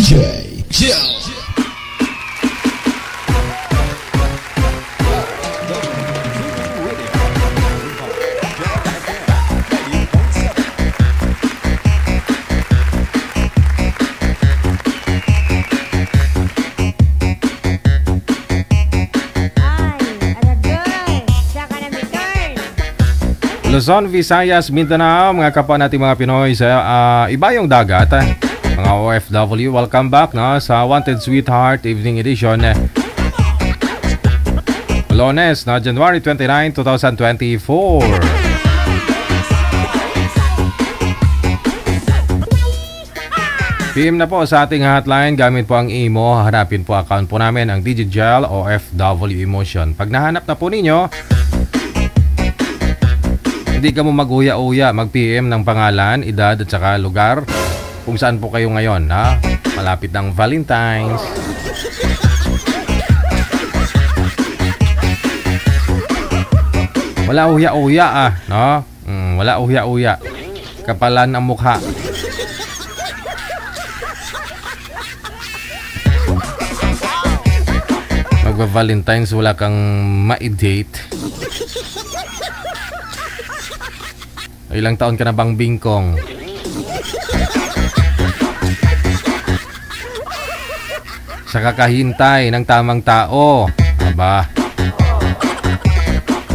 DJ Jill. Luzon, Visayas, Mindanao, mga kapwa natin mga Pinoy sa ibayong dagat, mga OFW, welcome back sa Wanted Sweetheart Evening Edition. Lunes na January 29, 2024. PM na po sa ating hotline, gamit po ang imo, hanapin po account po namin ang Digigel OFW Emotion. Pag nahanap na po ninyo, hindi ka mo mag-uya-uya, mag-PM ng pangalan, edad at saka lugar kung saan po kayo ngayon, ha? Malapit ng Valentine's. Wala uya-uya no? Wala uya-uya. Kapalan ang mukha. Magba-Valentine's, wala kang ma-date. Ilang taon ka na bang bingkong? Sa kakahintay ng tamang tao. Aba,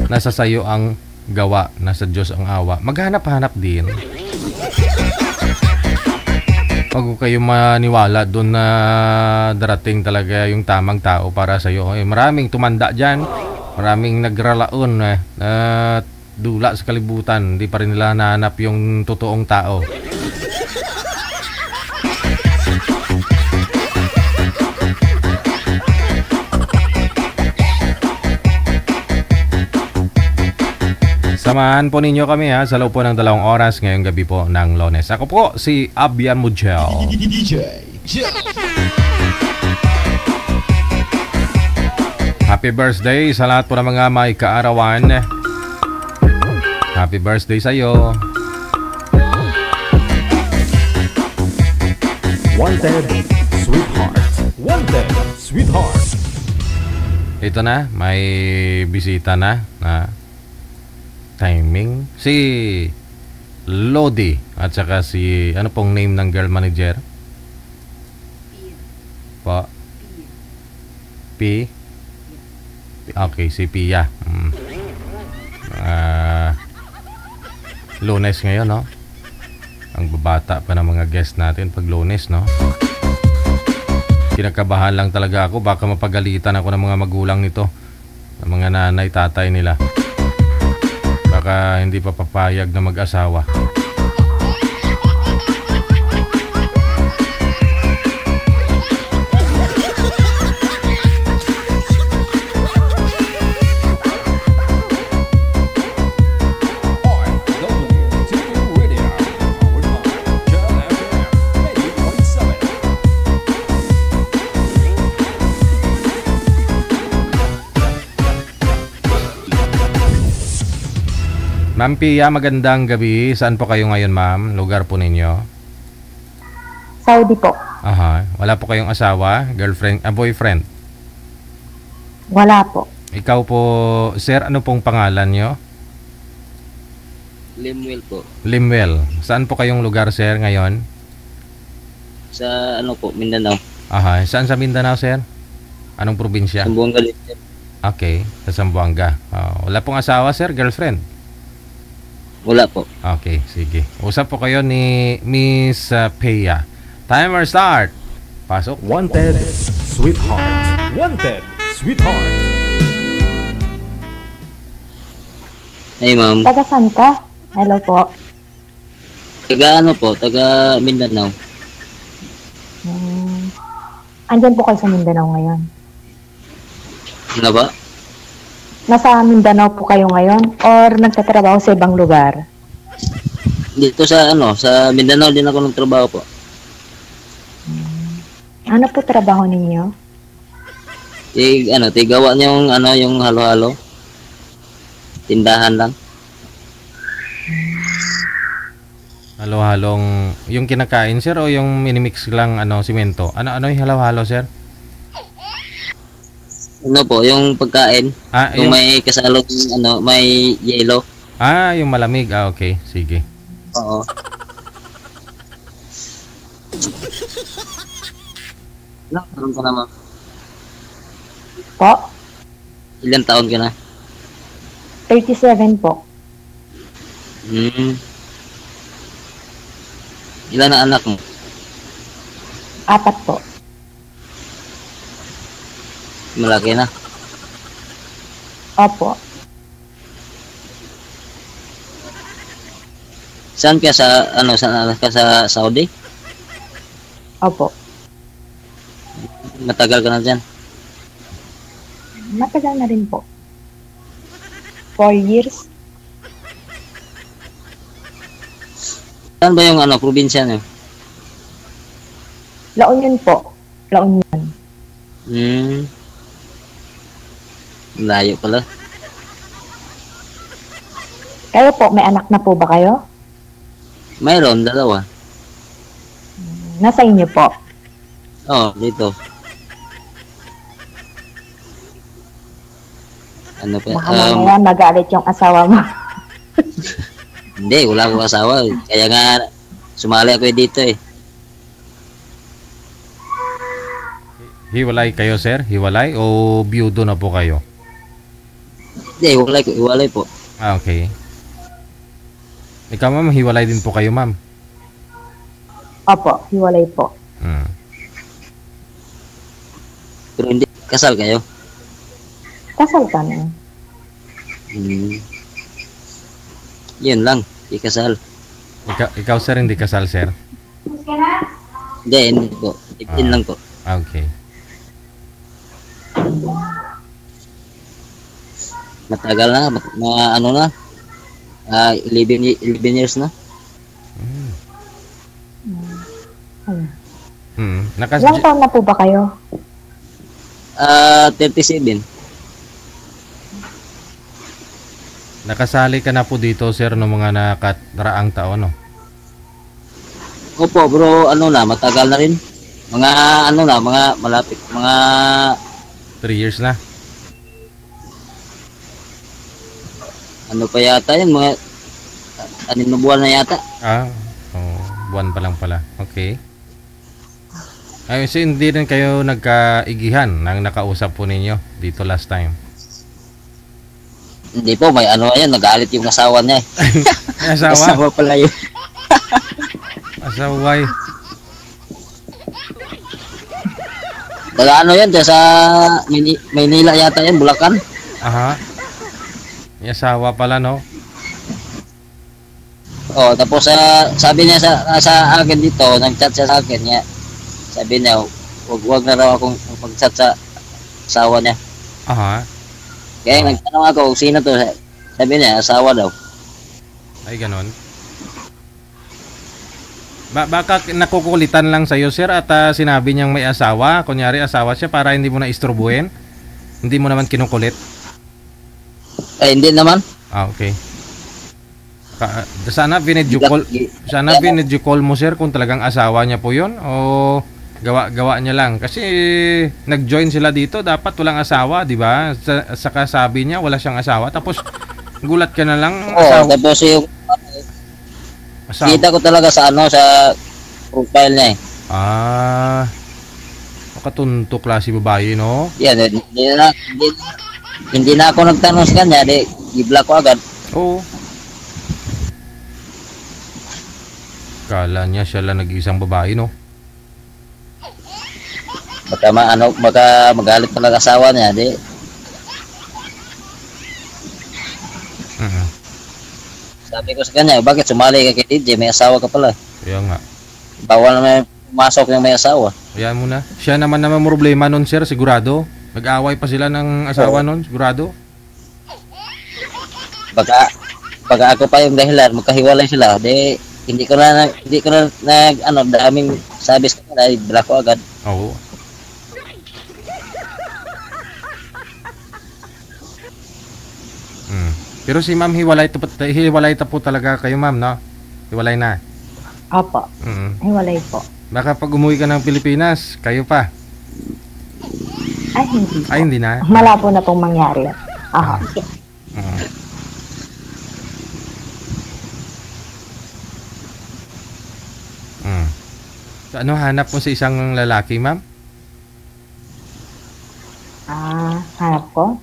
nasa sayo ang gawa, nasa Diyos ang awa. Maghanap-hanap din. Huwag ko kayo maniwala doon na darating talaga yung tamang tao para sa'yo. Maraming tumanda dyan. Maraming nagralaon na dula sa kalibutan, hindi pa rin nila nahanap yung totoong tao. Samahan po ninyo kami sa loob po ng 2 oras ngayong gabi po ng Lunes. Ako po si Abian Mujel. Happy birthday sa lahat po ng mga may kaarawan. Happy birthday sa'yo. Wanted Sweetheart. Wanted Sweetheart. Ito na, may bisita na timing. Si Lodi at saka si, ano pong name ng girl manager? Po? P? Okay, si Pia. Lunes ngayon, no? Ang babata pa ng mga guest natin pag Lunes, no? Kinakabahan lang talaga ako. Baka mapagalitan ako ng mga magulang nito, ng mga nanay, tatay nila. Baka hindi pa papayag na mag-asawa. Ma'am Pia, magandang gabi. Saan po kayo ngayon, ma'am? Lugar po ninyo? Saudi po. Aha. Wala po kayong asawa, girlfriend, boyfriend? Wala po. Ikaw po, sir, ano pong pangalan nyo? Limwell po. Limwell. Saan po kayong lugar, sir, ngayon? Sa ano po, Mindanao. Aha. Saan sa Mindanao, sir? Anong probinsya? Sambuanga. Okay, sa Sambuanga. Wala pong asawa, sir, girlfriend? Wala po. Okay, sige. Usap po kayo ni Miss Pia. Timer start. Pasok. Wanted Sweetheart. Wanted Sweetheart. Hey, ma'am. Taga saan ka? Hello po. Taga ano po? Taga Mindanao. Andyan po kayo sa Mindanao ngayon? Ano ba? Nasa Mindanao po kayo ngayon? Or nagtatrabaho sa ibang lugar? Dito sa ano, sa Mindanao din ako nagtrabaho po. Ano po trabaho ninyo? Tigawa niya yung yung halo-halo. Tindahan lang. Halo-halong yung kinakain sir o yung minimix lang ano simento? Ano yung halo-halo sir? Ano po, yung pagkain, yung may kasalong ano, may yelo. Yung malamig. Okay, sige. Oo. Ilang taon ka na, ma'am? Po? Ilang taon ka na? 37 po. Ilan na anak mo? 4 po. Malaki na. Opo. Saan ka saan ka sa Saudi? Opo. Matagal ka na dyan? Matagal na rin po. 4 years. Saan ba yung probinsya niyo? La Union po. La Union. Layo pala. Kayo po, may anak na po ba kayo? Mayroon, dalawa. Nasa inyo po. Dito. Ano pa? Baka mamaya magalit yung asawa mo. Hindi, wala akong asawa. Kaya nga, sumali ako dito eh. Hiwalay kayo sir? Hiwalay o biyudo na po kayo? Hindi, hiwalay po. Okay. Ikaw ma'am, hiwalay din po kayo ma'am? Opo, hiwalay po. Pero hindi, kasal kayo? Kasal kami. Yun lang, ikasal. Ikaw sir, hindi kasal sir? Hindi po. 15 lang po. Okay. Matagal na, mga ano na, 11 years na. Ilang taon na po ba kayo? 37. Nakasali ka na po dito sir no mga nakaraang taon no? Opo, bro, matagal na rin. Mga mga malapit, mga 3 years na. Ano pa yata yun, mga 6 na buwan na yata. Buwan pa lang pala. Okay. Ay, so hindi rin kayo nagkaigihan nang nakausap po ninyo dito last time? Hindi po, may nagalit yung asawa niya eh. Asawa? Asawa pala yun. Asaway. Yan, dyan sa Maynila yata yan, Bulacan. Aha. May asawa pala no? Tapos sabi niya sa akin dito, nag-chat siya sa akin niya. Sabi niya, wag na raw akong mag-chat sa asawa niya. Aha. Kaya nagtanong ako, sino to? Sabi niya, asawa daw. Ay, ganon. Baka nakukulitan lang sa'yo, sir, at sinabi niyang may asawa. Kunyari, asawa siya para hindi mo na isturbuhin. Hindi mo naman kinukulit. Hindi naman. Okay. Sana binidyo call mo, sir, kung talagang asawa niya po yun. O gawa niya lang. Kasi nag-join sila dito, dapat walang asawa, di ba? Saka sabi niya, wala siyang asawa. Tapos, gulat ka na lang. Tapos yung kita ko talaga sa profile niya eh. Makatunto klase babae, no? Yan, hindi na ako nagtanong sa kanya, i-block ko agad. Oo. Kala niya siya lang nag-iisang babae, no? Baka magalit talaga asawa niya, Sabi ko sa kanya, bakit sumali ka kay DJ? May asawa ka pala. Kaya nga. Bawal naman pumasok yung may asawa. Kaya mo na. Siya naman problema nun, sir, sigurado. Nag-away pa sila ng asawa nun, sigurado. Baka ako pa yung dahilan, magkahiwalay sila. Hindi ko na daming sabi sa kanila, i-block ko agad. Oo. Pero si ma'am, hiwalay ta po talaga kayo, ma'am, no? Hiwalay na. Opo. Hiwalay po. Baka pag umuwi ka ng Pilipinas, kayo pa. Ay, hindi po. Ay, hindi na. Malabo na pong mangyari. Aha. Mm. Mm. So, ano hanap mo sa isang lalaki, ma'am? Hanap ko?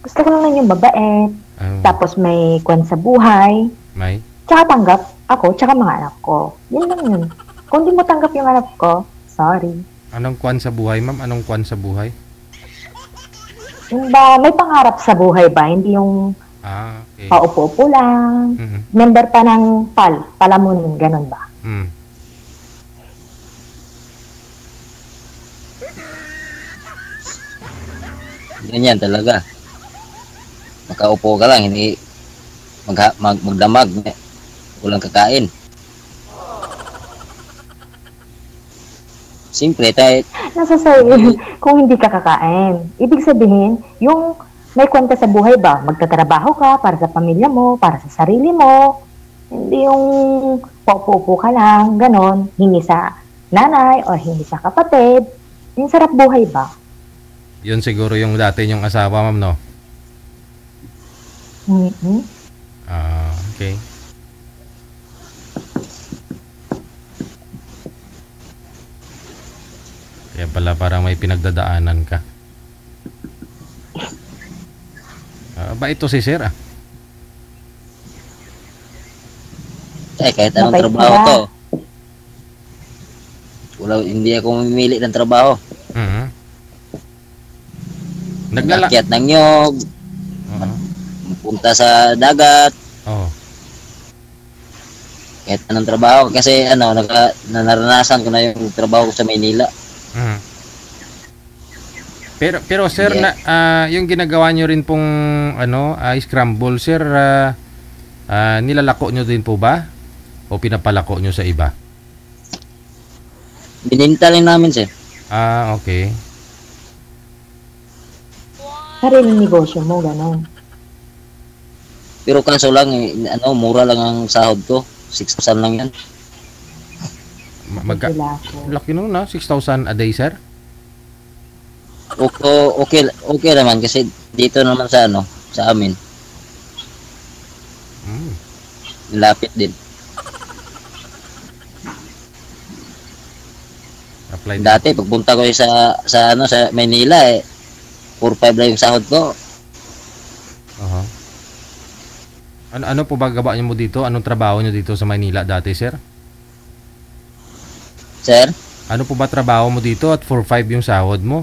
Gusto ko lang yung babae. Oh, Tapos may kwan sa buhay. may? Tsaka tanggap ako, tsaka mga anak ko. Yun lang yun. Kung di mo tanggap yung anak ko, sorry. Anong kwan sa buhay, ma'am? Anong kwan sa buhay? Yung ba, may pangarap sa buhay ba? Hindi yung Okay. paupo-upo lang. Mm. Member pa ng palamunin, ganun ba? Mm. Ganyan talaga. Nakaupo ka lang, hindi magdamag. Walang kakain. Siyempre, tayo, Nasa sa'yo, kung hindi ka kakain. Ibig sabihin, yung may kwenta sa buhay ba? Magtatrabaho ka para sa pamilya mo, para sa sarili mo. Hindi yung paupo-upo ka lang, ganon. Hingi sa nanay o hingi sa kapatid. Yung sarap buhay ba? Yun siguro yung dati yung asawa, ma'am, no? Mm-hmm. Okay. Kaya pala parang may pinagdadaanan ka. Ba ito si Sir, kahit anong Mabait trabaho ka. to. Hindi ako mamimili ng trabaho. Mhm. Naglala. Akyat ng nyog, Oo. punta sa dagat, Oo. kahit anong trabaho. Kasi naranasan ko na yung trabaho ko sa Maynila. Mhm. Pero sir, Yeah. yung ginagawa nyo rin pong scramble, sir, nilalako nyo din po ba? O pinapalako nyo sa iba? Bininta lang namin, sir. Okay. Sariling negosyo mo, ganon. Pero kaso lang, mura lang ang sahod ko. 6,000 lang yan. Sila ko. Laki nun, 6,000 a day, sir? Okay naman kasi dito naman sa amin, Mm. lapit din. Apply din. Dati pagpunta ko sa Maynila 4-5 lang yung sahod ko. Aha. Ano po ba gawa niyo mo dito? Anong trabaho niyo dito sa Maynila dati, sir? Sir, Ano po ba trabaho mo dito at 4-5 yung sahod mo?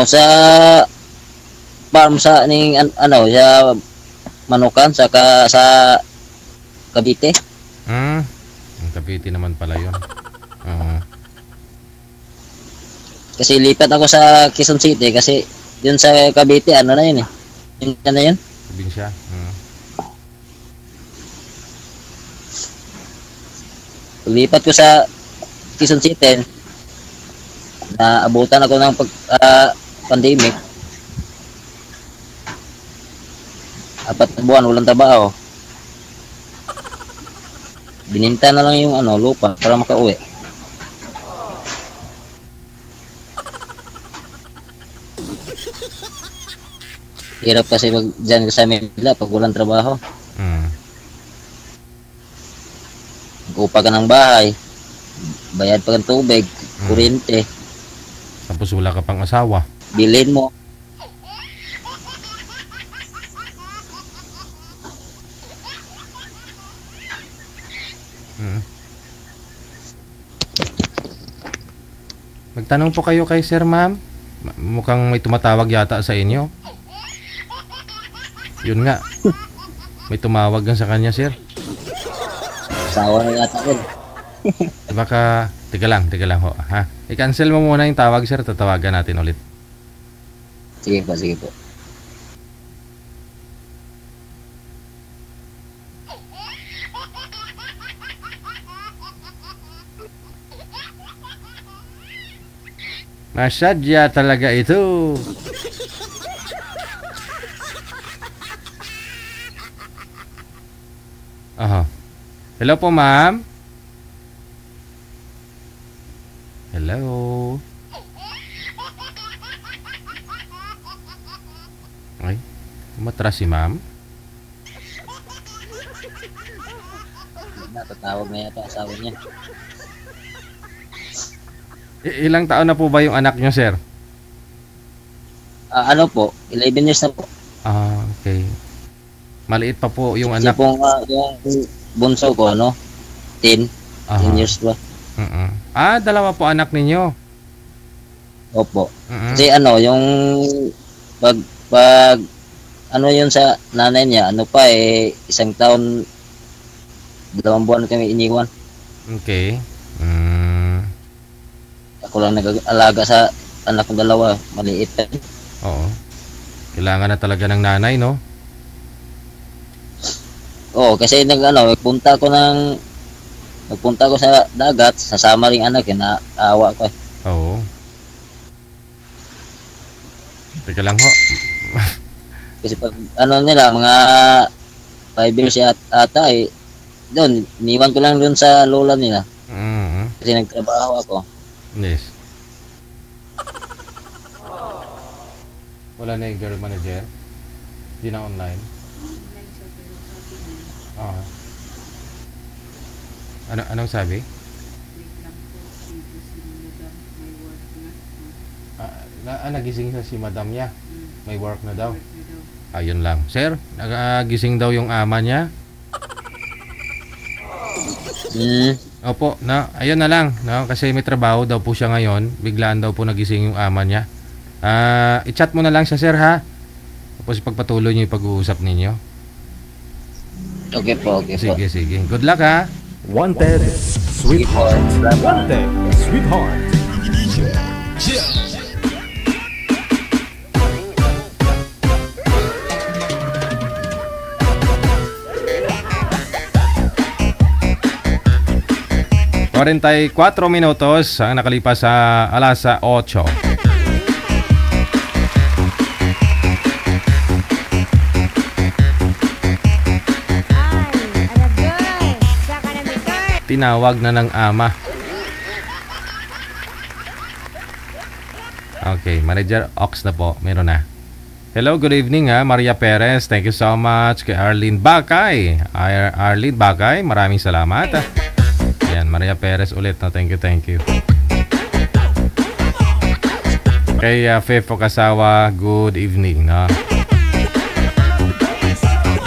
sa farm sa sa Manukan sa Cavite. Ang Cavite naman pala yun. Kasi lipat ako sa Quezon City kasi yun sa Cavite na yun eh. Yun na yun. Probinsya. Lipat ko sa Quezon City, naabutan ako ng pandemic. 4 na buwan, walang trabaho. Bininta na lang yung lupa para makauwi. Hirap kasi dyan sa Manila pag walang trabaho. Mag-upa ka ng bahay, bayad pa ng tubig, kuryente, Tapos wala ka pang asawa. bilhin mo. Magtanong po kayo kay Sir, ma'am. Mukhang may tumatawag yata sa inyo. Yun nga. May tumawag gan sa kanya, Sir. Asawa na yata yun. Baka, tiga lang ho, ha? I-cancel mo muna yung tawag, Sir. Tatawagan natin ulit. Sige po, sige po. Masadya talaga ito. Aha. Hello po, ma'am. Hello. Ay, umatras si ma'am. Natatawag na yata asawa niya. Ilang taon na po ba yung anak nyo, sir? Ano po, 11 years na po. Okay. Maliit pa po yung Kasi anak. pong yung bunso ko, 10 years pa. Dalawa po anak ninyo. Opo. Kasi yung pag yun sa nanay niya, isang taon, 2 buwan kami iniwan. Okay. Ako lang nag-alaga sa anak kong dalawa, maliit pa. Oo. Kailangan na talaga ng nanay, no? Oo, kasi nagpunta ko sa dagat, sasama ring anak, naawa ko. Oo. Teka lang ho. Kasi pag nila, mga 5 years ata doon, iniwan ko lang doon sa lola nila. Kasi nagtrabaho ako. Yes. Wala na yung girl manager? Di na online? Anong sabi? Nagising sa si madam niya. May work na daw. Ayun lang. Sir, nagising daw yung ama niya. Opo, ayun na lang, kasi may trabaho daw po siya ngayon. Biglaan daw po nagising yung ama niya. I-chat mo na lang siya, sir, ha? Tapos pagpatuloy niyo yung pag-uusap ninyo. Okay po. Sige. Good luck, ha? Wanted, sweetheart. Wanted, sweetheart. 44 minutos ang nakalipas sa alas 8. Tinawag na ng ama. Okay, Manager Ox na po. Meron na. Hello, good evening Maria Perez. Thank you so much kay Arlene Bakay. Arlene Bakay, maraming salamat. Yan, Maria Perez ulit. Thank you. Kay Fefo Kasawa, good evening.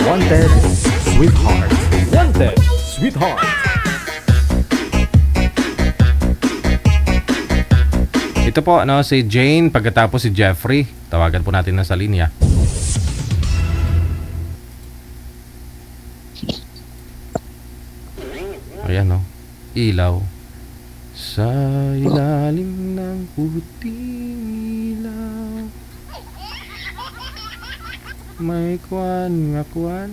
Wanted, sweetheart. Wanted, sweetheart. Ito po, si Jane, pagkatapos si Jeffrey. Tawagan po natin na sa linya. Ayan, ilaw. Sa ilalim ng puting ilaw, may kwan nga kwan.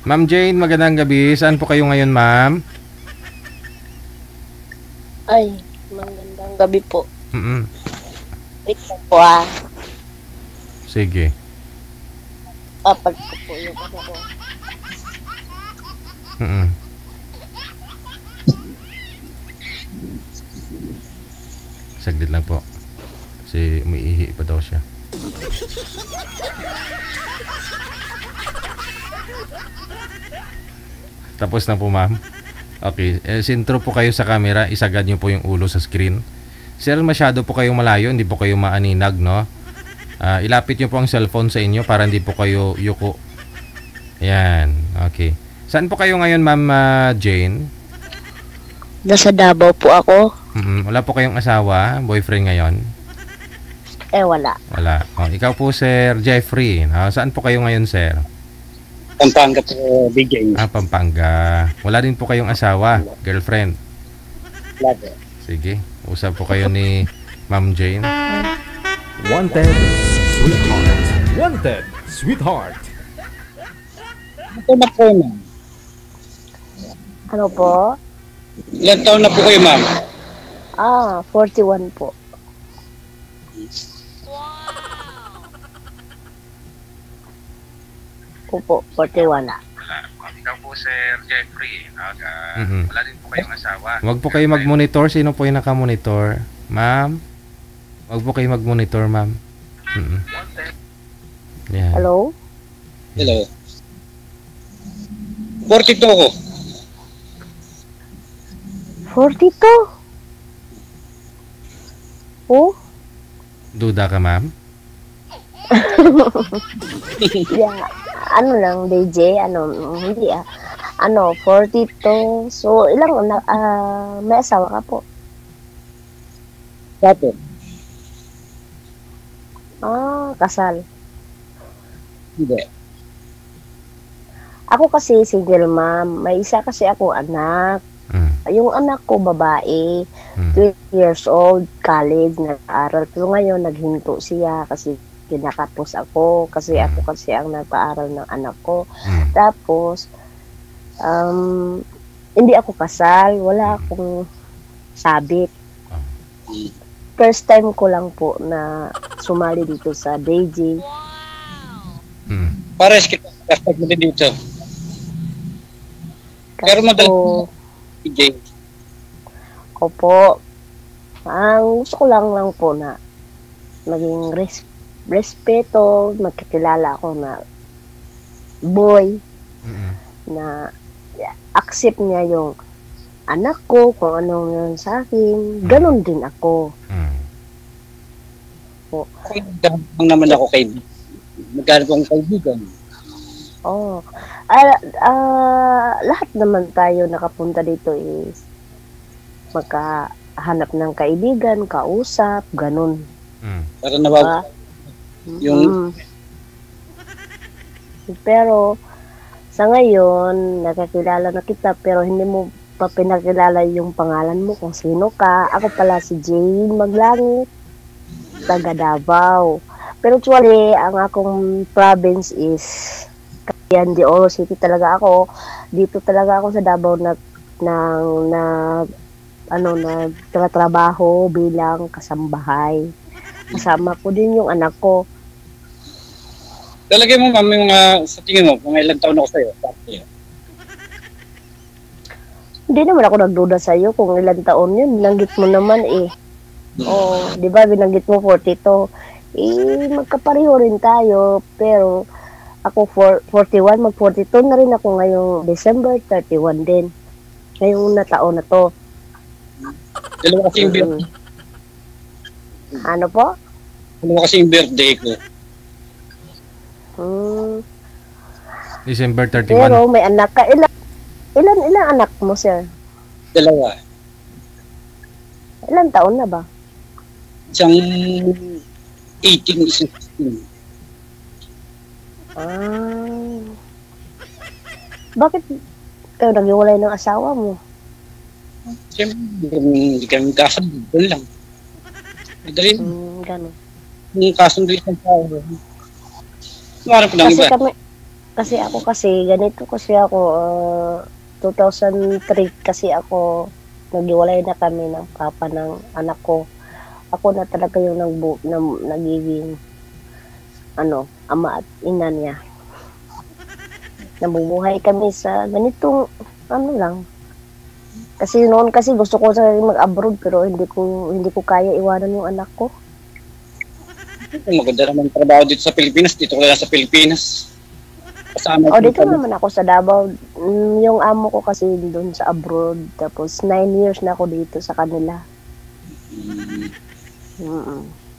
Ma'am Jane, magandang gabi. Saan po kayo ngayon, ma'am? Ay, magandang gabi po. Wait lang po Sige. Pag ko po yung ano ko. Saglit lang po. Kasi umiihi pa daw siya. Tapos na po, ma'am. Okay, sintro po kayo sa camera. Isagad nyo po yung ulo sa screen. Sir, masyado po kayong malayo. Hindi po kayo maaninag, no? Ilapit nyo po ang cellphone sa inyo para hindi po kayo yuko. Yan, okay. Saan po kayo ngayon, ma'am Jane? Nasa Davao po ako. Wala po kayong asawa, boyfriend ngayon? Wala. Wala. Ikaw po, Sir Jeffrey. Saan po kayo ngayon, sir? Pampanga po, BJ. Pampanga. Wala din po kayong asawa, girlfriend? Wala po. Sige, usap po kayo ni Ma'am Jane. Wanted, sweetheart. Wanted, sweetheart. Ito na po, ma'am. Ano po? Ilan taon na po kayo, ma'am? 41 po. ko po, 41. Ikaw po, Sir Jeffrey. Wala din po kayong asawa. Wag po kayo mag-monitor. Sino po yung naka-monitor? Ma'am? Wag po kayo mag-monitor, ma'am. Yan. Hello? Hello. 42 ako. 42? Oh? Duda ka, ma'am? Yeah. Ano lang, DJ? Hindi 42. So, ilang anak, may asawa ka po? Dati. Kasal. Hindi. Ako kasi single mom. May isa kasi ako anak. Yung anak ko babae, 12 years old, college, nag-aaral. Pero ngayon, naghinto siya kasi kinakapos ako. Kasi ako kasi ang nagpaaral ng anak ko. Tapos, hindi ako kasal. Wala akong sabit. First time ko lang po na sumali dito sa DJ. Pares kita kasag mo din dito. Pero madalas DJ. Opo. Ang gusto ko lang po na maging respeto, magkakilala ako na boy na accept niya yung anak ko, kung anong yun sa akin. Ganon din ako. Kung naman ako kaibigan. Magkano kong kaibigan. Lahat naman tayo nakapunta dito is magkahanap ng kaibigan, kausap, ganun. Para nawag yung pero sa ngayon nakakilala na kita pero hindi mo pa pinakilala yung pangalan mo kung sino ka. Ako pala si Jane Maglangit, taga Davao. Pero actually, ang akong province is Cagayan de Oro City talaga ako. Dito talaga ako sa Davao nagtatrabaho bilang kasambahay. Kasama ko din yung anak ko. Talagay mo, ma'am, yung sa tingin mo, mga ilang taon ako sa'yo. Hindi naman ako nagduda sa'yo kung ilang taon yun. Binanggit mo naman eh. Di ba binanggit mo 42. Magkapareho rin tayo, pero ako 41, mag-42 na rin ako ngayong December 31 din. Ngayong na taon na to. Dalawa kasi yung birthday. Ano po? Dalawa kasi yung birthday ko. December 31. Pero may anak ka. Ilan anak mo, sir? Dalawa. Ilan taon na ba? Isang 18, isang 16. Bakit kayo naghiwalay ng asawa mo? Siyempre, hindi kami kasabot. Doon lang. Madali. Gano'n. Yung kasundo isang tao. Marap lang iba. Kasi ako ganito kasi ako, 2003 kasi ako, naghiwalay na kami ng papa ng anak ko. Ako na talaga yung nagiging ama at ina niya. Nabubuhay kami sa ganitong lang. Kasi noon kasi gusto ko sa mag-abroad pero hindi ko kaya iwanan yung anak ko. Maganda naman trabaho dito sa Pilipinas. Dito ko lang sa Pilipinas. Kasama dito naman ako sa Davao. Yung amo ko kasi doon sa abroad. Tapos 9 years na ako dito sa kanila.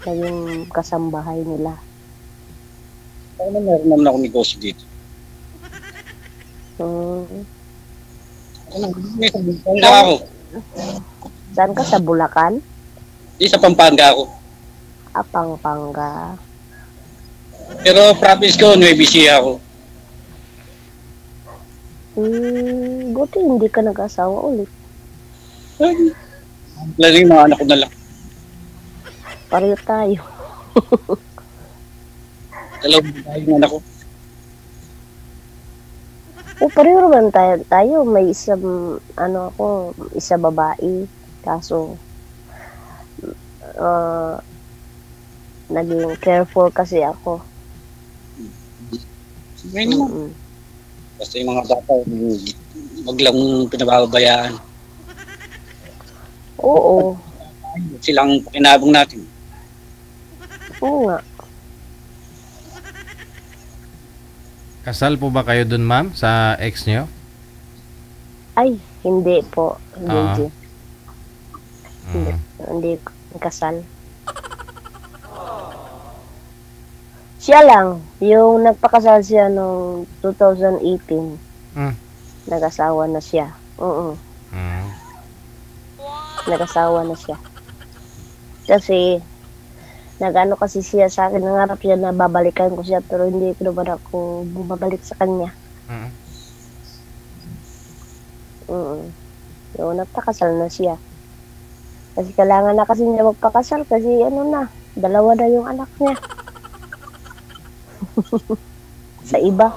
Naging kasambahay nila. Ano meron naman ako negosyo dito? May Pampanga ako. Saan ka? Sa Bulacan? Di sa Pampanga ako. Pampanga. Pero province ko, Nueva Ecija ako. Buti hindi ka nag-asawa ulit. Lalo yung mga anak ko na lang. Pareho tayo. Dalawang tayo yung anak ko. Pareho naman tayo. May isang, isa babae. Kaso, naging careful kasi ako. Ngayon naman. Basta yung mga bata, wag lang pinababayaan. Oo. Silang kinabang natin. Oo nga. Kasal po ba kayo dun, ma'am, sa ex nyo? Ay, hindi po. Hindi. Mm. Hindi kasal. Siya lang, yung nagpakasal siya noong 2018. Nag-asawa na siya. Oo. Nag-asawa na siya. Kasi, nag-ano kasi siya sa akin, nangarap siya na babalikan ko siya, pero hindi ko naman ako bumabalik sa kanya. Yung nagpakasal na siya. Kasi kailangan na kasi niya magpakasal kasi ano na, 2 na yung anak niya. Sa iba.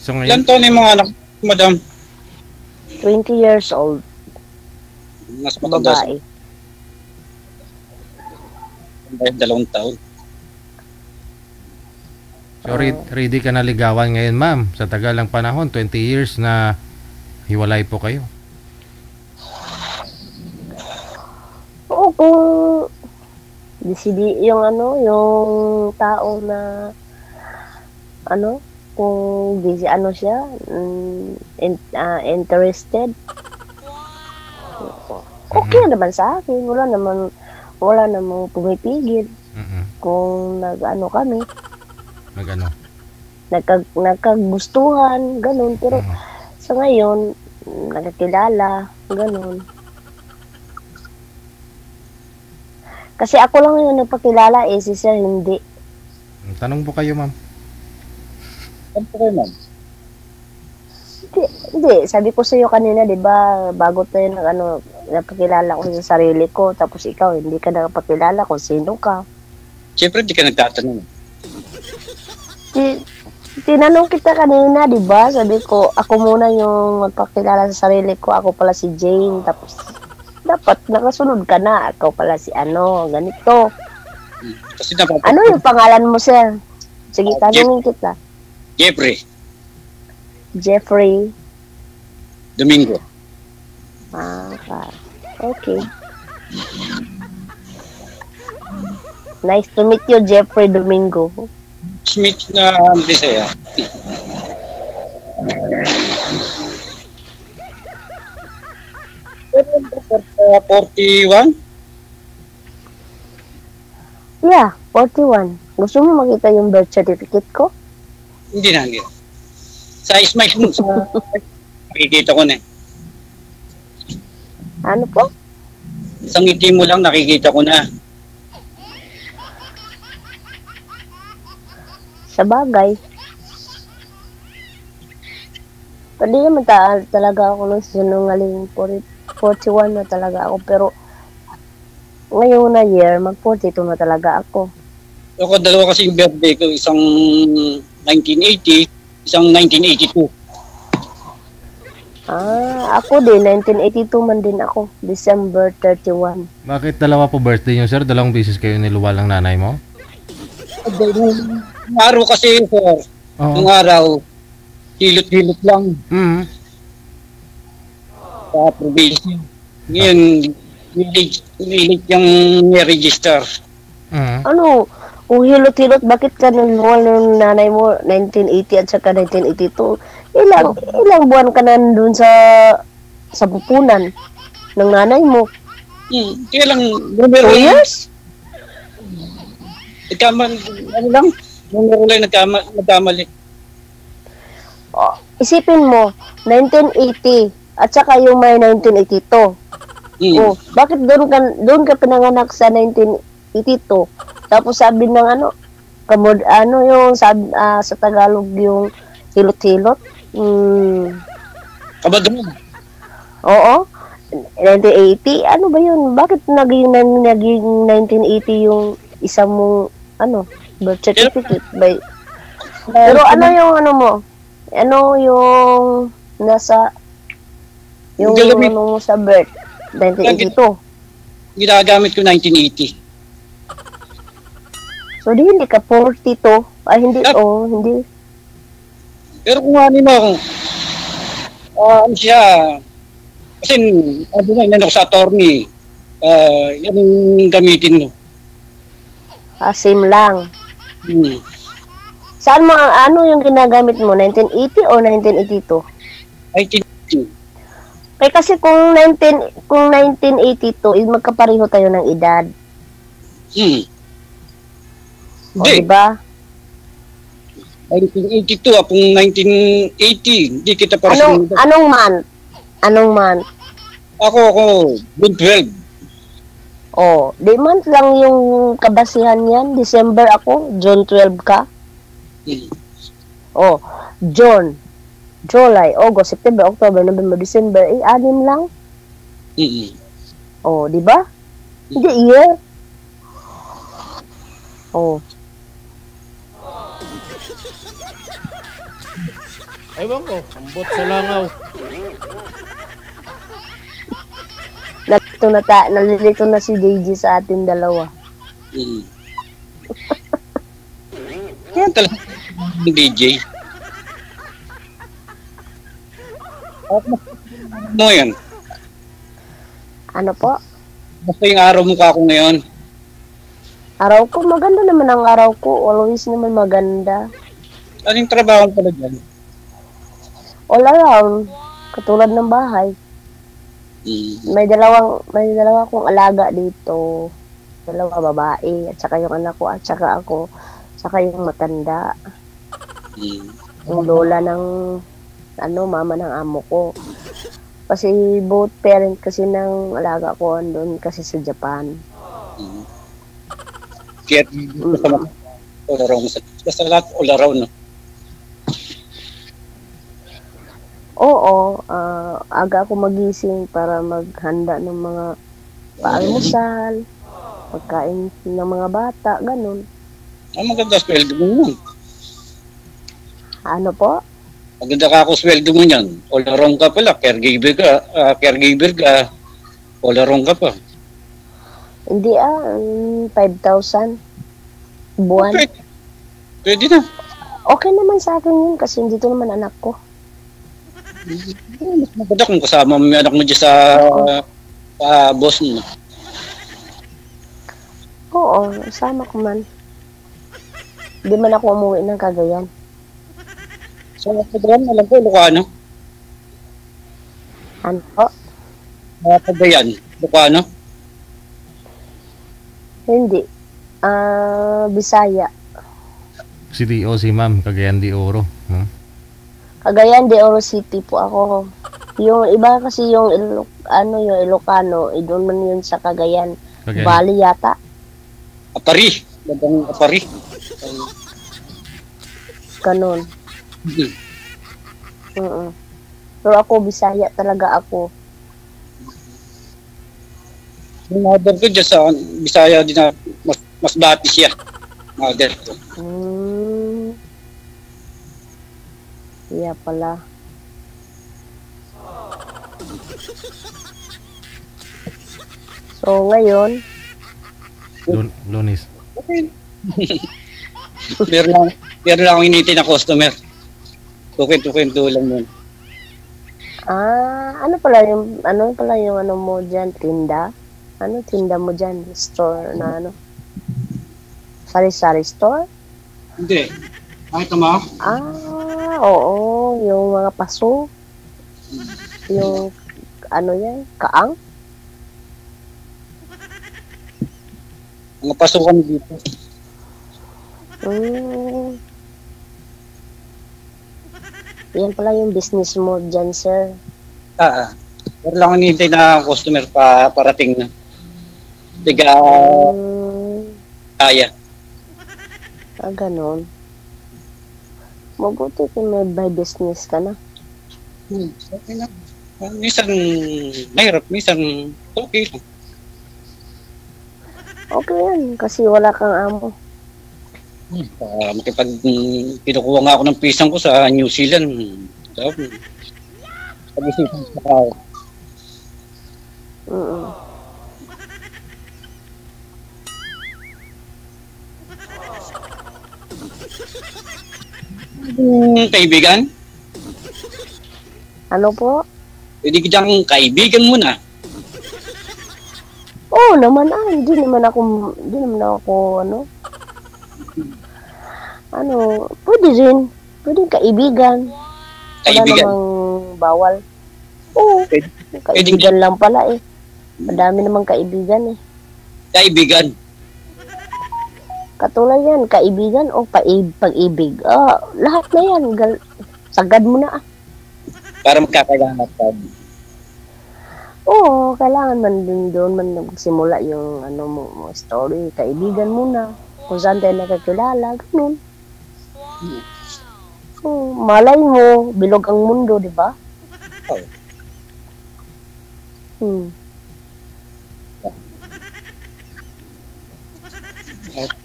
So Ilan ngayon, taon yung mga anak, madam? 20 years old. Mas matanda Babae. sa 2 taon. so ready ka na ligawan ngayon, ma'am? Sa tagal ng panahon, 20 years na hiwalay po kayo. Oo, kung yung yung tao na kung siya, interested. Okay naman sa akin, wala namang pumipigil. Kung kami, nagkagustuhan, ganun, pero sa ngayon, nagkakilala, ganun. Kasi ako lang yung nagpakilala, si sir hindi. Tanong po kayo, ma'am. Ano po kayo, ma'am? Hindi, sabi ko sa iyo kanina, 'di ba, bago tayo napakilala ko sa sarili ko, tapos ikaw hindi ka nakapakilala kung sino ka. Siyempre, hindi ka nagtatanong. Tinanong kita kanina, 'di ba? Sabi ko, ako muna yung magpakilala sa sarili ko, ako pala si Jane, tapos dapat nakasunod ka na, ako pala si ganito. Kasi Ano yung pangalan mo, sir? Sige, tanongin kita. Jeffrey Domingo. Okay. Nice to meet you, Jeffrey Domingo. Smith na Bisaya. Uh, 41? Yeah, 41. Gusto mo makita yung birth certificate ko? Hindi na. Sa smile mo, nakikita ko na. Ano po? Sa ngiti mo lang, nakikita ko na. Sa bagay. Pwede naman talaga ako nung sinungaling 41 na talaga ako, pero ngayon na year, mag-42 na talaga ako. Ako, 2 kasi yung birthday ko, isang 1980, isang 1982. Ako din, 1982 man din ako, December 31. Bakit 2 po birthday nyo, sir? 2 beses kayo niluwal ng nanay mo? Yung araw kasi, sir, yung araw, hilot-hilot lang. Sa probinsya. Ngayon, nilit yung register. Ano? Kung hilot-hilot, bakit ka naluwal ng nanay mo 1980 at saka 1982? Ilang buwan ka na dun sa pupunan ng nanay mo? Kaya lang, 2 years? Numero lang nagkamali. Isipin mo, 1980 at saka yung may 1982. Bakit doon ka pinanganak sa 1982? Tapos sabi ng yung sabi, sa Tagalog yung hilot-hilot. Kabadong. Oo. 1980, ano ba yun? Bakit naging 1980 yung isang mong birth certificate? Pero ano yung mo? Ano yung nasa yung mo sa birth? 1982. ginagamit ko 1980. So, di hindi ka 42. Ay, hindi. Hindi. Pero kung ano mo, ano siya, kasi ano na, inano ko sa attorney, yan yung gamitin mo. Same lang. Saan mo, ano yung ginagamit mo? 1980 o 1982? 1980. Kaya kasi kung 1982, magkapareho tayo ng edad. O, diba? 1982, apong 1980, hindi kita para Anong month? Anong month? Ako, June 12. Di month lang yung kabasihan yan. December ako, June 12 ka. June, July, August, September, October, November, December, 6 lang. Di ba? Hindi year. Ewan ko, ambot sa langaw. Nalilito na si DJ sa ating dalawa. Yan talaga DJ. Ano yan? Ano po? Basta yung araw mo ka ako ngayon. Araw ko, maganda naman ang araw ko. Always naman maganda. Anong trabaho pala dyan? All around. Katulad ng bahay. May dalawa akong alaga dito. 2 babae. At saka yung anak ko. At saka ako. Saka yung matanda. Yung lola ng mama ng amo ko. Kasi both parent kasi ng alaga ko andun kasi sa Japan. Kaya all around. Basta lahat all around, no? Oo, aga ako magising para maghanda ng mga paalmusal, pagkain ng mga bata, ganun. Maganda sweldo mo yun. Ano po? Maganda ka ako sweldo mo yan. All around ka pala, caregiver ka, all around ka pa. Hindi 5,000 buwan. Okay. Pwede na. Okay naman sa akin yun kasi dito naman anak ko. Mas maganda kung kasama mo yung anak mo dyan sa boss mo. Oo, sama ko man. Hindi man ako umuwi ng Cagayan. So, Cagayan, alam ko, Ilocano. Ano po? Cagayan, Ilocano. Hindi. Bisaya. Si D.O. si Ma'am, Cagayan de Oro. Cagayan de Oro City po ako. Yung iba kasi yung Ilocano, doon man yun sa Cagayan. Valley yata. Apari. Labang Apari. Ganon. Pero ako, Bisaya talaga ako. Yung mother ko dyan sa Bisaya din na mas dati siya. Mother ko. Iya pala. So, ngayon, Lunes. meron lang akong initin na customer. Tukin-tukin lang mo. ano pala yung ano mo dyan, tinda? Ano tinda mo dyan? Store na ano? Sari-sari store? Hindi. Nakita mo? Oo. Yung mga paso. Yung, yan? Kaang? Mga paso kami dito. Yan pala yung business mo dyan, sir. Meron lang akong hinihintay na customer parating na. Tiga kaya. Ganon. Mabuti kung may by business ka na. Okay na. Minsan mahirap, minsan okay lang. Okay yan, kasi wala kang amo. Kinukuha nga ako ng pisang ko sa New Zealand. Kaibigan? Ano po? Pwede ka diyang kaibigan muna. Oo naman, hindi naman ako, pwede rin. Pwede kaibigan. Wala Kaibigan? namang bawal. Oo, Pwede. kaibigan lang pala eh. Madami namang kaibigan eh. Kaibigan? Katulad yan, kaibigan o pag-ibig. Lahat na yan. Sagad mo na ah. Para magkakailangan tayo. Oo, kailangan man din doon man nagsimula yung mo story. Kaibigan muna. Kung saan tayo nakakilala, ganun. Malay mo, bilog ang mundo, di ba?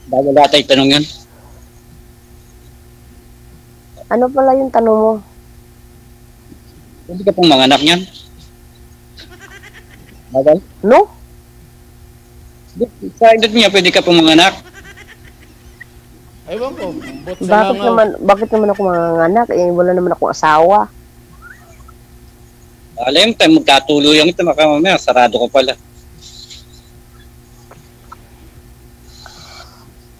Bago lahat ay tanong yun. Ano pala yung tanong mo? Hindi ka pong mga anak niyan? Bagay? No? Sa edad niya, pwede ka pong mga anak? Ewan ko. But Bakit naman ako manganganak? Wala naman akong asawa. Alam tayo, magkatuluyan ito, mamaya, sarado ko pala.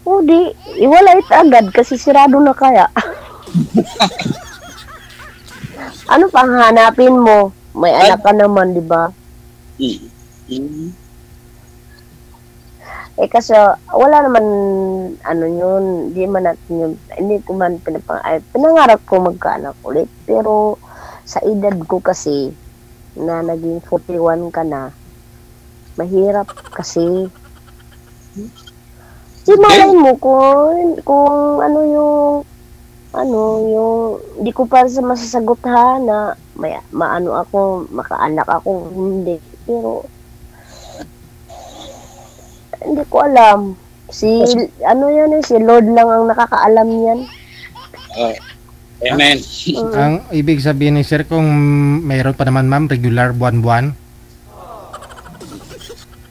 O di, iwala it agad kasi sirado na kaya. Ano pang hanapin mo? May anak ka naman, di ba? Kasi wala naman yun, hindi ko man pinangarap ko magkaanak ulit. Pero sa edad ko kasi na naging 41 ka na, mahirap kasi. Malay mo kung yung hindi ko pa masasagot ha na makaanak ako, hindi. Pero hindi ko alam. Si Lord lang ang nakakaalam yan. Amen. Ang ibig sabihin ni sir, kung mayroon pa naman ma'am, regular buwan-buwan?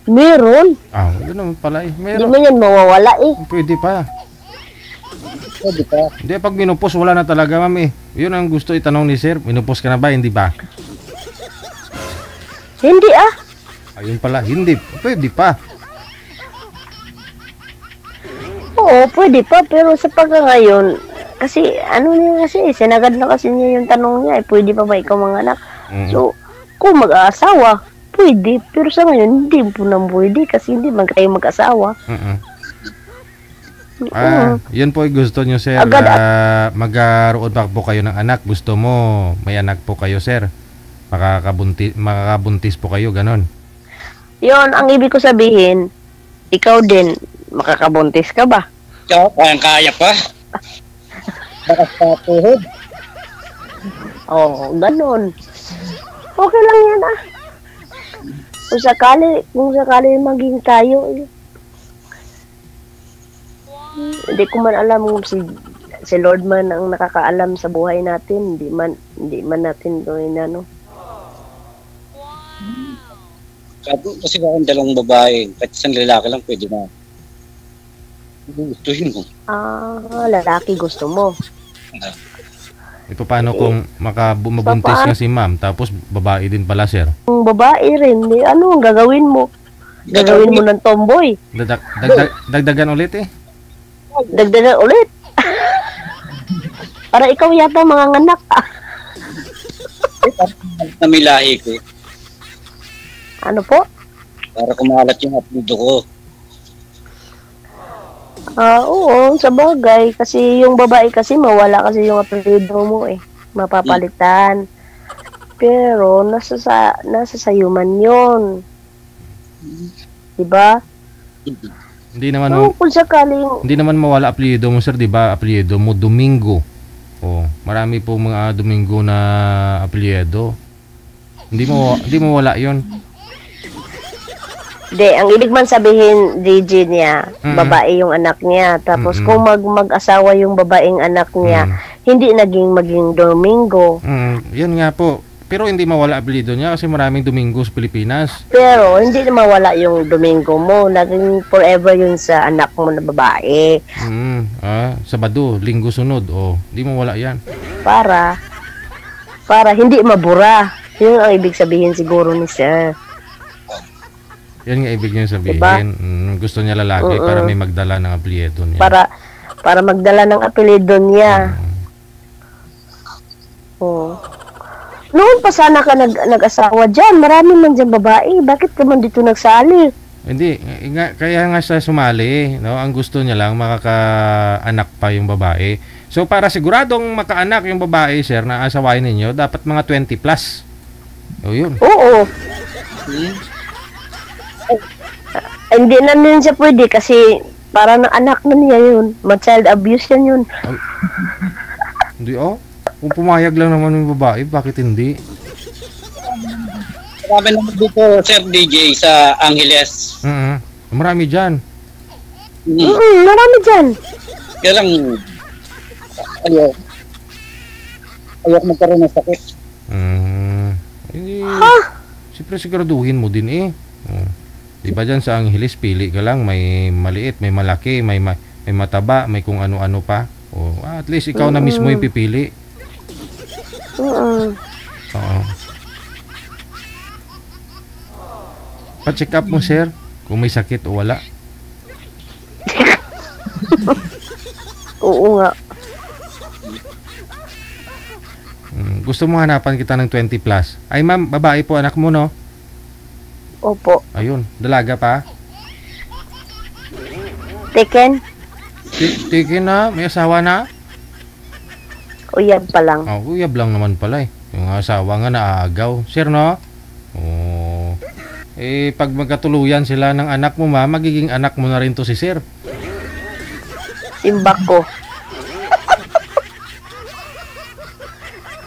Meron. Yun naman pala eh. Hindi mo yan mawawala eh. Pwede pa. Pwede pa. Hindi, pag minupos, wala na talaga ma'am eh. Yun ang gusto itanong ni sir. Minupos ka na ba? Hindi ba? Hindi ah. Ayun pala, hindi. Pwede pa. Oo, pwede pa. Pero sa ngayon, kasi sinagad na kasi niya yung tanong niya, pwede pa ba ikaw mga anak? So, kung mag-aasawa, pwede. Pero sa ngayon, hindi po nang pwede kasi hindi man kayo mag-asawa. Yun po gusto nyo sir. Magkaroon pa po kayo ng anak. Gusto mo, may anak po kayo sir. Makakabuntis po kayo, ganon. Yun, ang ibig ko sabihin, ikaw din, makakabuntis ka ba? Kayang-kaya pa. Bakas pa tuhod. Oo, ganon. Okay lang yan ah. Kung sakali maging tayo, hindi ko man alam kung si Lord man ang nakakaalam sa buhay natin, hindi man natin doon Kasi bakit dalawang babae, kahit isang lalaki lang pwede na. Gustuhin mo. Lalaki gusto mo. Ito paano kung mabuntis nga si ma'am, tapos babae din pala sir? Kung babae rin, ano ang gagawin mo? Gagawin mo ng tomboy. Dagdagan ulit eh. Dagdagan ulit. Para ikaw yata mga nganak. Namilahi ko eh. Ano po? Para kumalat yung apelido ko. Oo, sa bagay. Kasi yung babae kasi mawala kasi yung apelido mo eh. Mapapalitan. Pero nasa sayo man yun. Diba? Hindi naman kung sakaling hindi naman mawala apelyido mo sir, 'di ba? Apelyido mo Domingo. Marami po mga Domingo na apelyido. Hindi mo wala 'yon. Hindi, ang ibig man sabihin DJ niya, babae yung anak niya. Tapos kung mag-asawa yung babaeng anak niya, hindi maging Domingo. Yan nga po. Pero hindi mawala apelyido niya kasi maraming Domingo sa Pilipinas. Pero hindi na mawala yung Domingo mo. Naging forever yun sa anak mo na babae. Sabado, Linggo sunod. Hindi mawala yan. Para hindi mabura. Yun ang ibig sabihin siguro ni Sir. Yan nga ibig niya sabihin. Diba? Gusto niya lalaki para may magdala ng apelyido niya. Para magdala ng apelyido niya. Noon pa sana ka nag-asawa dyan. Marami man dyan babae. Bakit ka man dito nagsali? Hindi. Kaya nga siya sumali. No? Ang gusto niya lang, makakaanak pa yung babae. So, para siguradong makaanak yung babae, sir, na asawain ninyo, dapat mga 20 plus. Yun. Oo. Hindi na nun siya pwede kasi para ng anak na niya yun. Ma-child abuse yan yun. Hindi, Kung pumayag lang naman yung babae, bakit hindi? Marami naman dito, Sir DJ, sa Angeles. Marami dyan. Marami dyan. Kaya lang, ayaw magkaroon ng sakit. Siyempre siguraduhin mo din Diba dyan sa Angeles, pili ka lang, may maliit, may malaki, may mataba, may kung ano-ano pa. At least ikaw na mismo yung pipili. Pa-check up mo, sir, kung may sakit o wala. Oo nga. Gusto mo hanapan kita ng 20 plus. Ay ma'am, babae po anak mo, no? Opo. Ayun, dalaga pa. Taken? Taken na, may asawa na. Uyab pa lang. Uyab lang naman pala Yung asawa nga naaagaw. Sir, no? Pag magkatuluyan sila ng anak mo, magiging anak mo na rin to si sir. Simbak ko.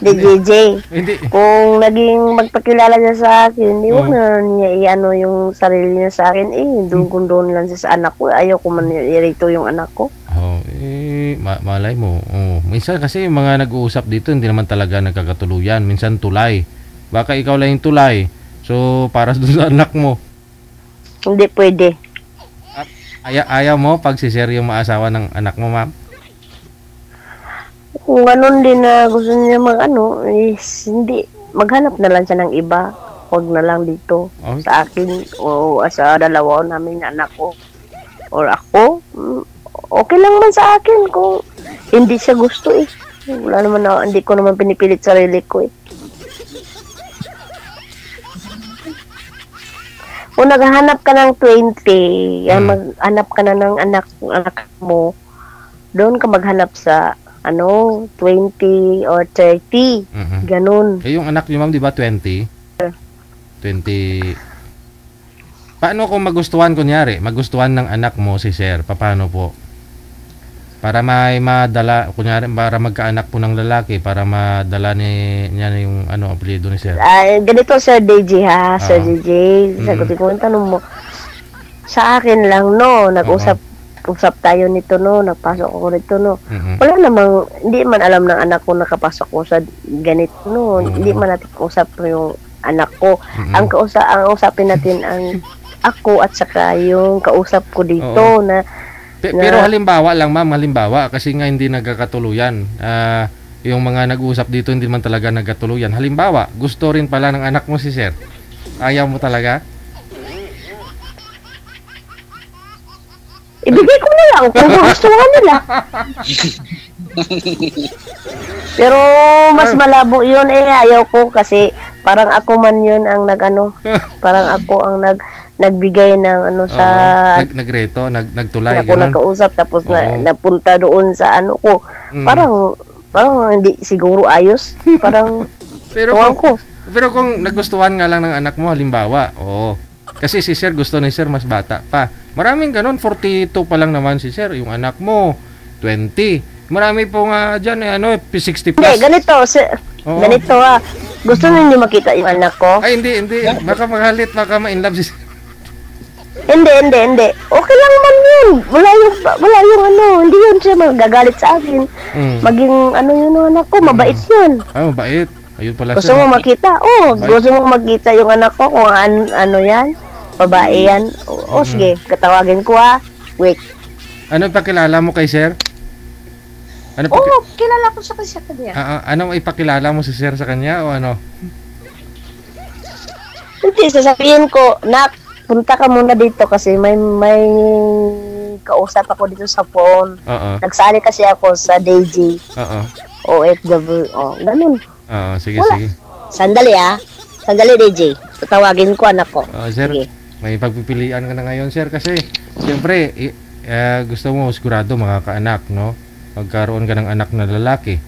DJ. Kung naging magpakilala niya sa akin, huwag na niya yung sarili niya sa akin. Doon lang siya sa anak ko. Ayaw ko man irito yung anak ko. Malay mo. Minsan kasi yung mga nag-uusap dito, hindi naman talaga nagkakatuluyan. Minsan tulay. Baka ikaw lang yung tulay. So, para doon sa anak mo. Hindi pwede. Ayaw mo pag si sir yung maasawa ng anak mo, ma'am? Kung ganun din na gusto niya hindi, maghanap na lang siya ng iba. Huwag na lang dito sa akin o sa dalawa namin na anak ko or ako. Okay lang man sa akin kung hindi siya gusto Wala naman hindi ko naman pinipilit sarili ko Kung naghahanap ka ng 20, maghanap ka na ng anak mo, doon ka maghanap sa 20 or 30. Ganun. Yung anak niyo, ma'am, di ba 20? 20. Paano kung magustuhan, kunyari, magustuhan ng anak mo si sir? Paano po? Para may madala, kunyari, para magkaanak po ng lalaki, para madala niya yung apelyido ni sir. Ganito, Sir DJ, ha? Sir DJ, sagutin ko yung tanong mo. Sa akin lang, Nag-usap tayo nito, nagpasok ako nito, Wala namang, hindi man alam ng anak ko nakapasok ko sa ganito, Hindi man natin kausap yung anak ko. Ang usapin natin ang ako at saka yung kausap ko dito Pero halimbawa lang, ma'am, kasi nga hindi nagkakatuluyan. Yung mga nag-uusap dito hindi man talaga nagkatuluyan. Halimbawa, gusto rin pala ng anak mo si sir. Ayaw mo talaga? Ibigay ko na lang kung gusto nga nila. Pero mas malabo yun ayaw ko kasi parang ako man yun ang parang ako ang nagbigay ng sa nagreto, nagtulay ako nakausap tapos napunta doon sa ko. Parang hindi siguro ayos. Parang pero kung nagustuhan nga lang ng anak mo halimbawa, kasi si sir gusto ni sir mas bata pa. Maraming ganun, 42 pa lang naman si sir, yung anak mo 20. Marami po nga diyan 60 plus. Hindi, ganito ganito Gusto niyo makita yung anak ko? Ay hindi. Baka magalit, baka ma-inlove si sir. Hindi. Okay lang man yun. Wala yung hindi yun siya magagalit sa akin. Maging yun anak ko, mabait yun. Mabait. Ayun pala, Gusto sir. mo makita? Oo, Ay. gusto mo makita yung anak ko kung ano yan? Babae yan? O sige, katawagin ko Wait. Ano pakilala mo kay sir? Ano Oo, kilala ko sa kanya. anong ipakilala mo si sir sa kanya o ano? Hindi, sasabihin ko, nak, punta ka muna dito kasi may kausap ako dito sa phone. Oo. Nagsali kasi ako sa DJ, Oo. OFW. Ganun. Oo, sige, Wala. sige. Sandali Sandali DJ. Tatawagin ko anak ko. Sir, Sige. may pagpipilian ka na ngayon, sir, kasi siyempre, gusto mo sigurado makakaanak, no? Magkaroon ka ng anak na lalaki.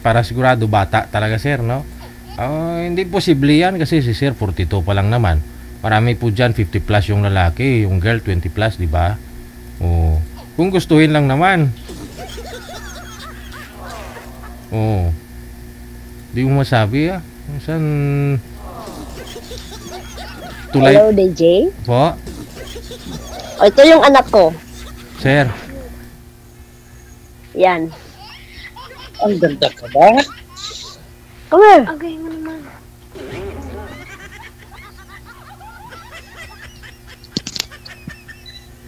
Para sigurado bata talaga, sir, no? Hindi posible yan kasi si sir 42 pa lang naman. Marami po dyan 50 plus yung lalaki, yung girl 20 plus, di ba? Kung gustuhin lang naman. Di mo masabi Saan tulay Hello, DJ. po, Ito yung anak ko. sir. Yan. Ang ganda ka ba? Come here. Okay mo naman.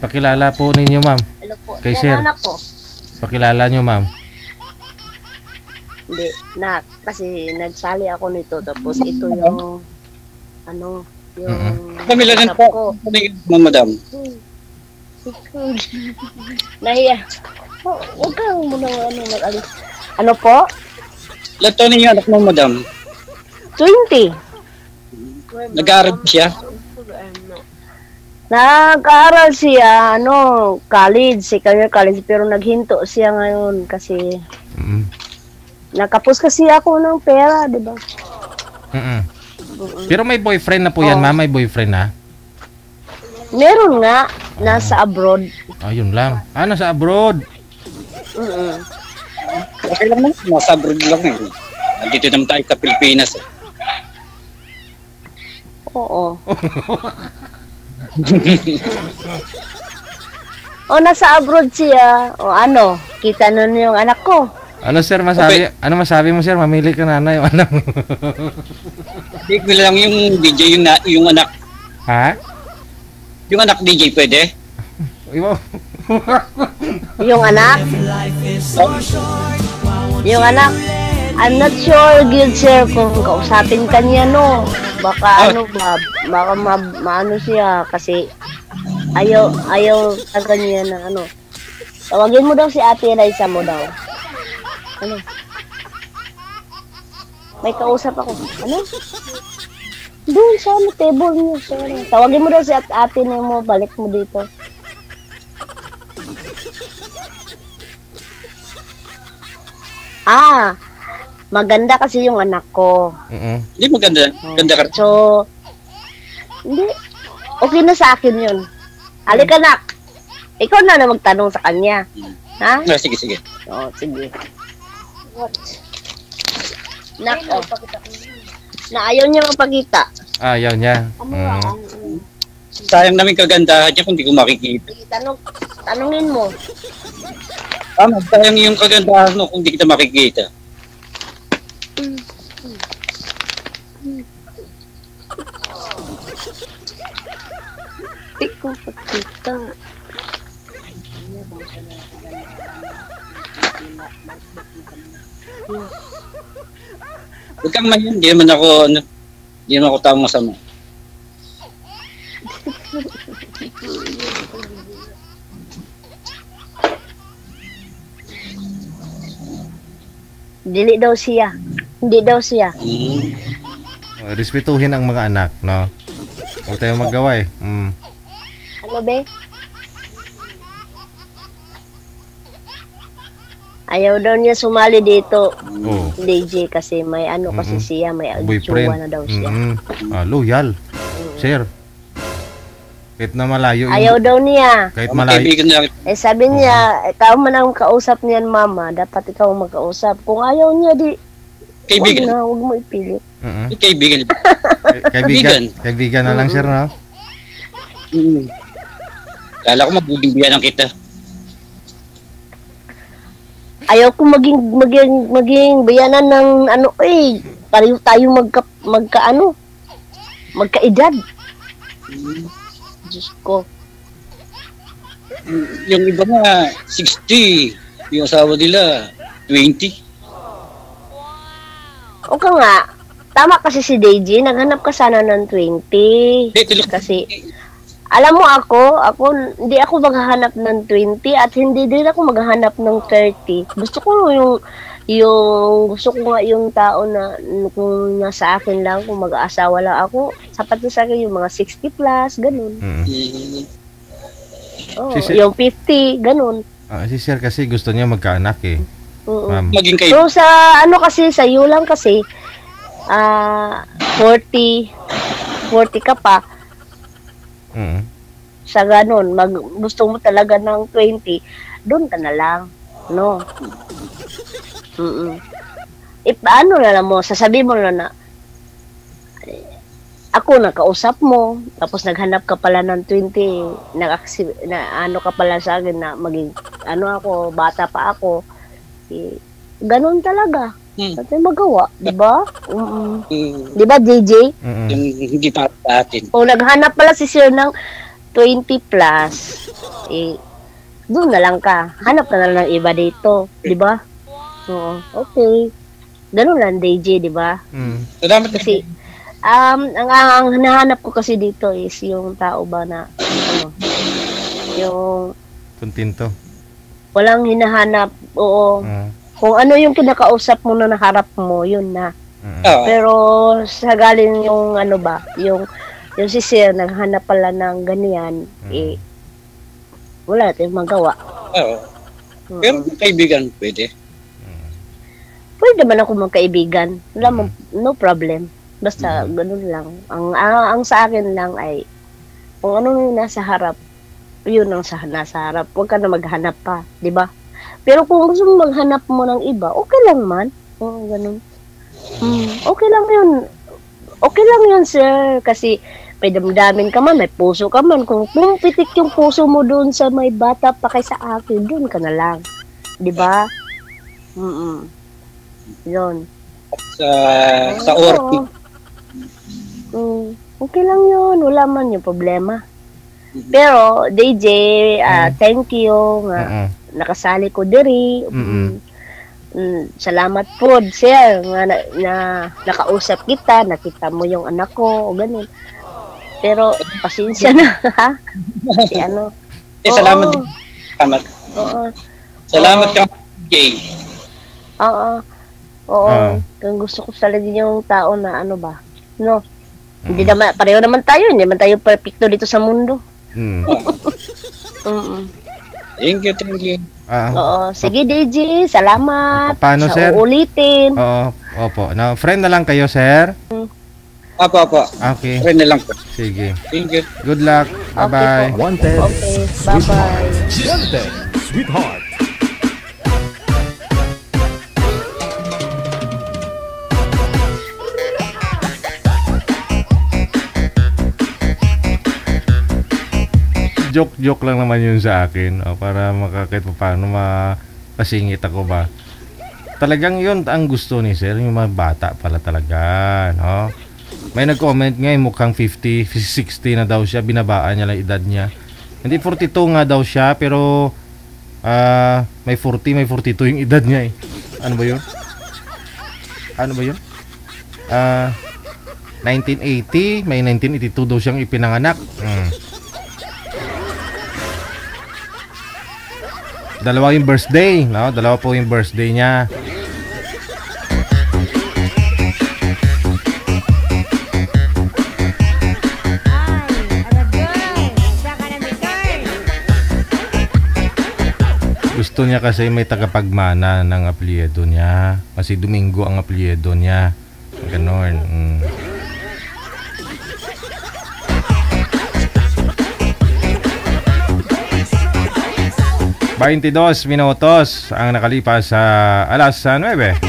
Pakilala po ninyo, ma'am. Hello po. Kay Yan sir. anak ko. Pakilala nyo, ma'am. Hindi, kasi nagsali ako nito tapos ito yung yung Pamilanan anak ko. po. Madam. Nahiya. Huwag kang muna mag-alis. Ano po? Ilan taon ninyo anak mo, madam? 20. Nag-aaral siya? Nag-aaral siya, college, second year college, pero naghinto siya ngayon kasi nakapos kasi ako ng pera, di ba? Pero may boyfriend na po yan, ma'am. May boyfriend na. Meron nga, nasa abroad. Ayun lang. Nasa abroad. Okay lang naman. Nasa abroad lang eh. Nandito naman tayo sa Pilipinas eh. Oo. Nasa abroad siya. Kita nun yung anak ko. Ano, sir, masabi? Okay. Ano masabi mo, sir? Mamili ka na yung anak mo. Hindi ko lang yung DJ, yung anak. Ha? Yung anak DJ pwede? Iwo. Yung anak? Yung anak? I'm not sure, good sir, kung kausapin ka niya, no. Baka maano siya kasi ayaw taga niya na Tawagin mo daw si Ate Raisa mo daw. May kausap ako. Doon sa table niyo. Tawagin mo daw si ate niya mo. Balik mo dito. Maganda kasi yung anak ko. Hindi maganda. Ganda ka. So, hindi. Okay na sa akin yun. Halika, anak. Ikaw na magtanong sa kanya. Ha? Sige. Sige. What? Na ayaw niya magpakita. Ayaw niya. Sayang namin kagandahan niya kung di ko makikita. Tanungin mo. Sayang yung kagandahan mo kung di kita makikita. Ikaw pakita. Huwag kang mahiyan. Hindi naman ako taong masama. Dili daw siya. Hindi daw siya. Respetuhin ang mga anak, no? Huwag tayong maggawa eh. Ano be? Ayaw daw niya sumali dito. DJ kasi may kasi siya, may jowa na daw siya. Loyal. Sir. Kahit na malayo. Ayaw daw niya. Kahit malayo. Sabi niya, ikaw man ang kausap niyan, mama. Dapat ikaw ang magkausap. Kung ayaw niya, kaibigan. Huwag mo ipilit. Kaibigan. Kaibigan na lang, sir, no? Kala ko mabibigyan ng kita. ayaw ko maging bayanan ng ano pareho tayo magkaedad. Diyos ko. Yung iba nga, 60. Yung asawa nila, 20. O ka nga, tama kasi si Deji, naghanap ka sana ng 20. Kasi, alam mo ako, hindi ako maghahanap ng 20 at hindi din ako maghahanap ng 30. Gusto ko gusto ko nga yung tao na kung nasa akin lang, kung mag-aasawa lang ako, sapat na sa akin yung mga 60 plus, ganun. Oh, yung 50, ganun. Si Sir kasi gusto niya magkaanak eh. Ma'am. Maging kayo. So sa ano kasi, sa iyo lang kasi, 40 ka pa. Sa ganun, gusto mo talaga ng 20, doon ka na lang, no? Ano na lang mo, sasabihin mo na ako nakausap mo, tapos naghanap ka pala ng 20, ano ka pala sa akin na maging, ako, bata pa ako, ganun talaga. At magawa, di ba? Di ba, DJ? Hindi pa atin. O naghanap pala si Sir ng 20 plus, doon na lang ka. Hanap ka na lang ng iba dito, di ba? Oo, okay. Ganun lang, DJ, di ba? Salamat kasi, ang hinahanap ko kasi dito is yung tao ba na, yung kontento. Walang hinahanap, oo. Kung ano yung kinakausap mo na naharap mo, yun na. Pero sa galing yung yung si Sir naghanap pala ng ganyan, wala tayong magawa. Pero kaibigan pwede. Pwede man ako magkaibigan. Wala no problem. Basta ganun lang. Ang sa akin lang ay kung ano yung nasa harap, yun ang nasa harap. Huwag ka na maghanap pa, di ba? Pero kung gusto mo maghanap mo ng iba, okay lang man. Oo, ganun. Okay lang yun. Okay lang yun, Sir. Kasi may damdamin ka man, may puso ka man. Kung pitik yung puso mo doon sa may bata pa kaysa akin, doon ka na lang. Di ba? Yun. Sa orti. Okay lang yun. Wala man yung problema. Pero, DJ, thank you nga. Nakasali ko diri. Salamat po, Sir, na nakausap kita, nakita mo yung anak ko, o ganun. Pero, pasensya na, ha? Si salamat din. Salamat. Salamat ka, Jay. Oo. Kung gusto ko talaga yung tao na no? Hindi naman, pareho naman tayo, hindi naman tayo perfecto dito sa mundo. Thank you. Oo, sige DJ, salamat. Paano, Sir? Uulitin. Oo, opo. Now, friend na lang kayo, Sir? Apo. Okay. Friend na lang po. Sige. Thank you. Good luck. Bye-bye. Wanted. Okay, bye-bye. Wanted. Sweetheart. Joke lang naman yun sa akin, para kahit paano makasingit ako ba. Talagang yun ang gusto ni Sir, yung mga bata pala talaga, no? May nag-comment nga, mukhang 50, 60 na daw siya, binabaan niya lang edad niya. Hindi 42 nga daw siya, pero may 40, may 42 yung edad niya eh. Ano ba yun? 1980, may 1982 daw siyang ipinanganak. Dalawa yung birthday, no? Dalawa po yung birthday niya. Gusto niya kasi may tagapagmana ng apelyido niya. Kasi Domingo ang apelyido niya. Ganon. 22 minutos ang nakalipas sa alas 9.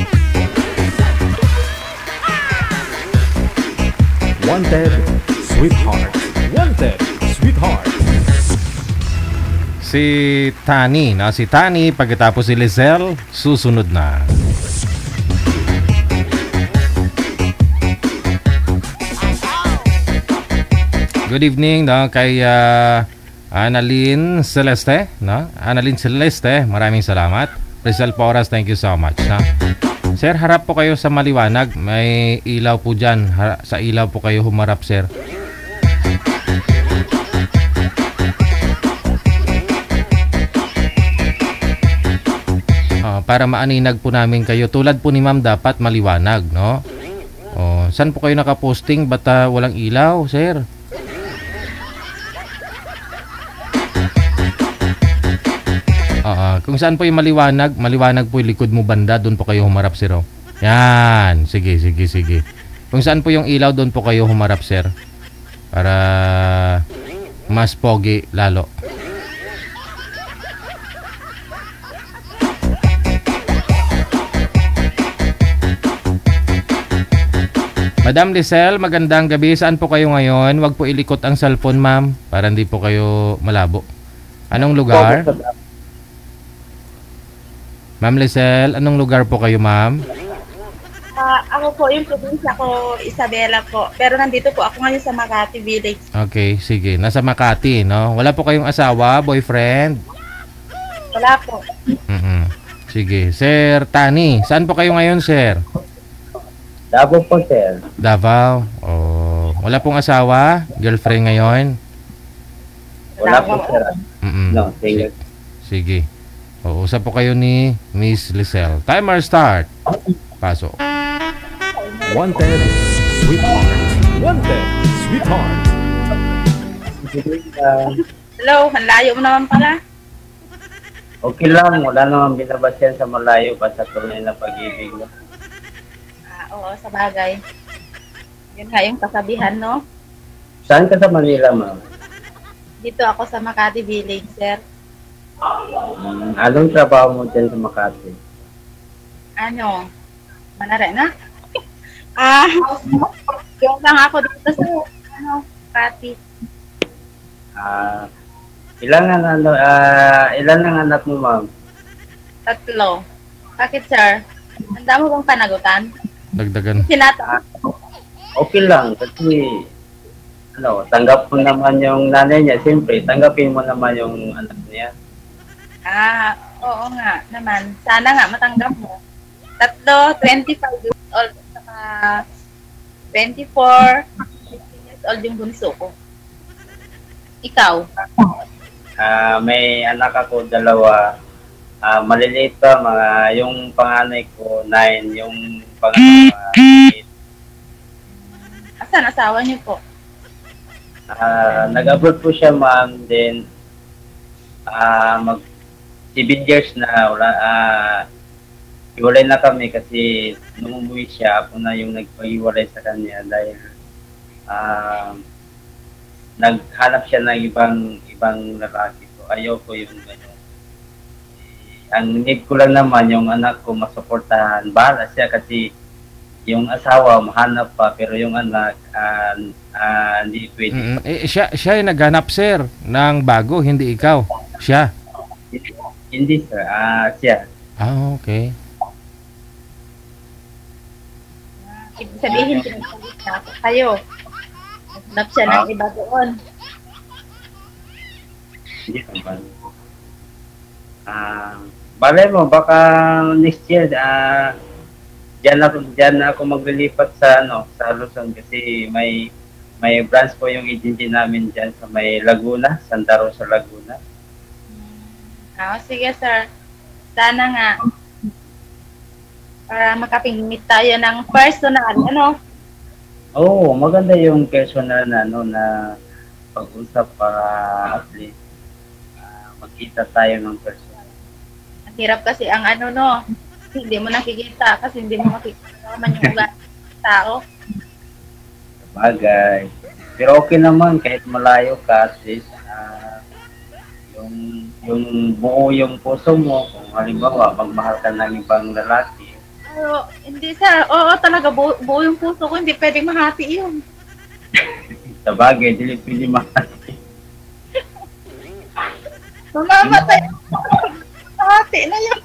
Wanted, Sweetheart. Wanted, Sweetheart. si Tani. No? Si Tani, pagkatapos si Lizelle, susunod na. Good evening no, kay Annalyn Celeste. No? Annalyn Celeste, maraming salamat. Rizal Porras, thank you so much. No? Sir, harap po kayo sa maliwanag. May ilaw po dyan. Sa ilaw po kayo humarap, sir. Para maaninag po namin kayo. Tulad po ni ma'am, dapat maliwanag, no? Saan po kayo nakaposting? Ba't walang ilaw, sir? Kung saan po yung maliwanag, maliwanag po yung likod mo banda, doon po kayo humarap, sir. Yan. Sige. Kung saan po yung ilaw, doon po kayo humarap, sir. Para mas pogi lalo. Madam Lizelle, magandang gabi. Saan po kayo ngayon? Huwag po ilikot ang cellphone, ma'am, para hindi po kayo malabo. Anong lugar? Ma'am Lizelle, anong lugar po kayo, ma'am? Ako po, yung probinsya ko, Isabela po. Pero nandito po ako ngayon sa Makati Village. Okay, sige. Nasa Makati, no? Wala po kayong asawa, boyfriend? Wala po. Sige. Sir Tani, saan po kayo ngayon, sir? Davao po, sir. Davao. Wala pong asawa? Girlfriend ngayon? Wala po, sir. No, single. Sige. Usap po kayo ni Miss Lizelle. Timer start. Pasok. Wanted, sweetheart. Wanted, sweetheart. Hello, ang layo mo naman pala. Okay lang, wala naman binabasyan sa malayo pa sa tunay na pag-ibig. No? Oo, sa bagay. Yun nga yung kasabihan, no? Saan ka sa Manila, ma'am? Dito ako sa Makati Village, sir. Anong trabaho mo dyan sa Makati? Ano? Manare na? Yung lang ako dito sa Makati. Ilan ang anak mo, ma'am? 3. Bakit, sir? Handa mo bang panagutan? Dagdagan. Okay lang, kasi tanggap mo naman yung nanay niya. Siyempre, tanggapin mo naman yung anak niya. Oo nga naman. Sana nga matanggap mo. 3, 25 years old, saka 24, 15 years old yung bunso ko. Ikaw? May anak ako, 2. Maliliit pa, yung panganay ko, 9, yung pangalawa, 8. Asan asawa niyo po? Nag-abroad po siya, ma'am, then 7 years na hiwalay na kami kasi nung umuwi siya, ako na yung nagpahiwalay sa kanya dahil naghanap siya ng ibang lalaki. So, ayoko yung gano'n. Ang need ko lang naman yung anak ko masuportahan. Bahala siya kasi yung asawa mahanap pa pero yung anak hindi pwede. Siya yung naghanap, sir, ng bago, hindi ikaw. Siya. Hindi, sir. Siya. Okay. Ibig sabihin, pinagpalit na ako kayo. Naghanap siya ng iba doon. Hindi naman. Balay mo, baka next year, diyan ako maglilipat sa Luzon kasi may branch po yung agency namin diyan sa may Laguna, Santa Rosa, Laguna. Sige, sir. Sana nga para makapingit tayo ng personal, Oo, maganda yung personal na pag-usap para at least magkita tayo ng personal. Ang hirap kasi ang hindi mo nakikita kasi hindi mo makikita naman yung ugat ng tao. Bagay. Pero okay naman kahit malayo ka at least yung buo yung puso mo, kung halimbawa magmahal ka ng ibang lalaki. Hindi, sir. Oo, talaga buo yung puso ko, hindi pwedeng mahati yun. Sa bagay, hindi pwede mahati. Mamamatay. Ate na yun.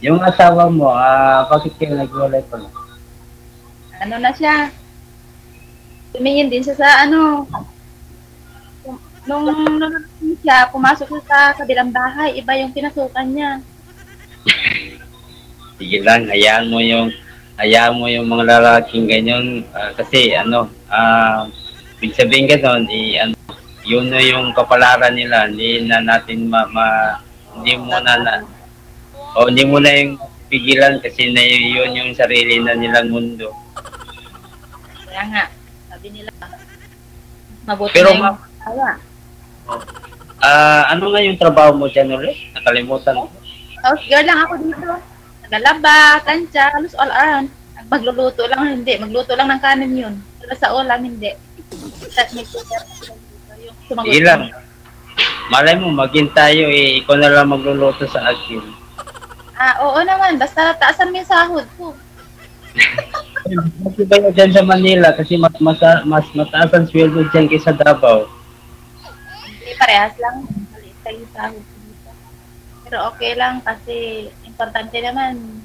Yung asawa mo, bakit kayo nagwalay pala? Ano na siya? Tumingin din siya sa ano. Nung siya, pumasok siya sa kabilang bahay, iba yung pinasukan niya. Sige lang, hayaan mo yung mga lalaking ganyan kasi ibig sabihin gano'n, yun na yung kapalaran nila, hindi na natin hindi mo na yung pigilan kasi na yun yung sarili na nilang mundo. Kaya nga, sabi nila, mabuti Pero na yung asawa. ano nga yung trabaho mo dyan ulit? Nakalimutan ko. House girl lang ako dito. Nagalaba, tansya, halos all around. Magluluto lang, hindi. Magluto lang ng kanin yun. Pero sa ulam, hindi. Sige lang. Malay mo, maging tayo ikaw na lang magluluto sa akin. Oo naman. Basta taasan mo yung sahod ko. Mas iba yun dyan sa Manila kasi mas mataas ang sweldo dyan kaysa Davao. Hindi, parehas lang. Maliit tayo yung sahod ko dito. Pero okay lang kasi importante naman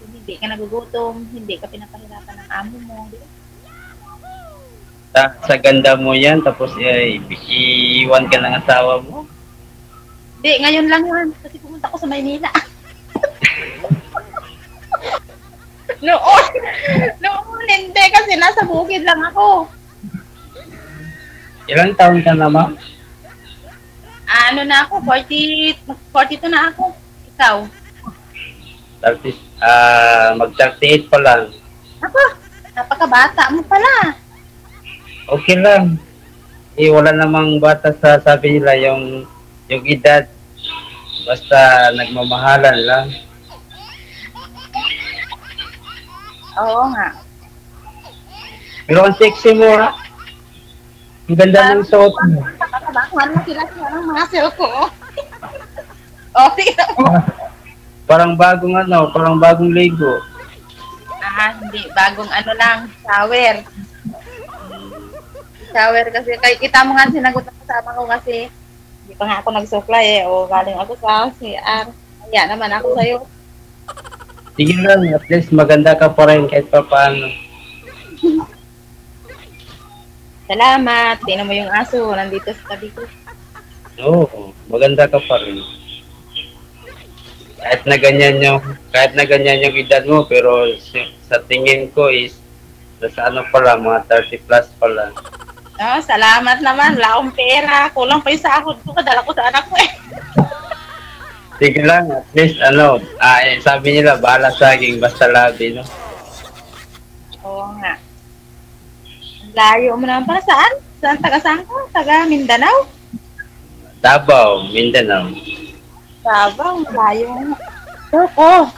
kung hindi ka nagugutom, hindi ka pinapahirapan ng amo mo. Di ba? Sa ganda mo yan, tapos iiwan ka ng asawa mo. Hindi, ngayon lang yun. Kasi pumunta ko sa Maynila. Noon hindi kasi nasa bukid lang ako. Ilang taon ka na, ma'am? Ano na ako, 42 na ako. Ikaw? Mag-38 pa lang. Ako, napakabata mo pala. Okay lang. Wala namang bata sa sabi nila yung edad. Basta nagmamahalan lang. Oo nga. Pero ang sexy mo, ha? Ang ganda ng suot mo. Nakakabakuhan mo sila ng mga sale ko. Okay. Parang bagong ligo. Hindi. Bagong ano lang, shower. Shower kasi, kaya kita mo nga sinagot ang kasama ko kasi hindi pa nga ako nag-supply o galing ako sa CR. Kaya naman ako sa'yo. Sige lang, at least maganda ka pa rin kahit pa paano. Salamat. Tingnan mo yung aso, nandito sa tabi ko. Oo, maganda ka pa rin. Kahit na ganyan yung edad mo, pero sa tingin ko is sa ano pala, mga 30 plus pala. Salamat naman. Wala akong pera. Kulang pa yung sahod ko. Kadala ko sa anak ko eh. Sige lang, at least sabi nila, bahala saging, basta labi, no? Oo nga. Layo mo naman para saan? Saan taga-saan ko? Taga Mindanao? Davao, Mindanao. Davao, layo. Oo.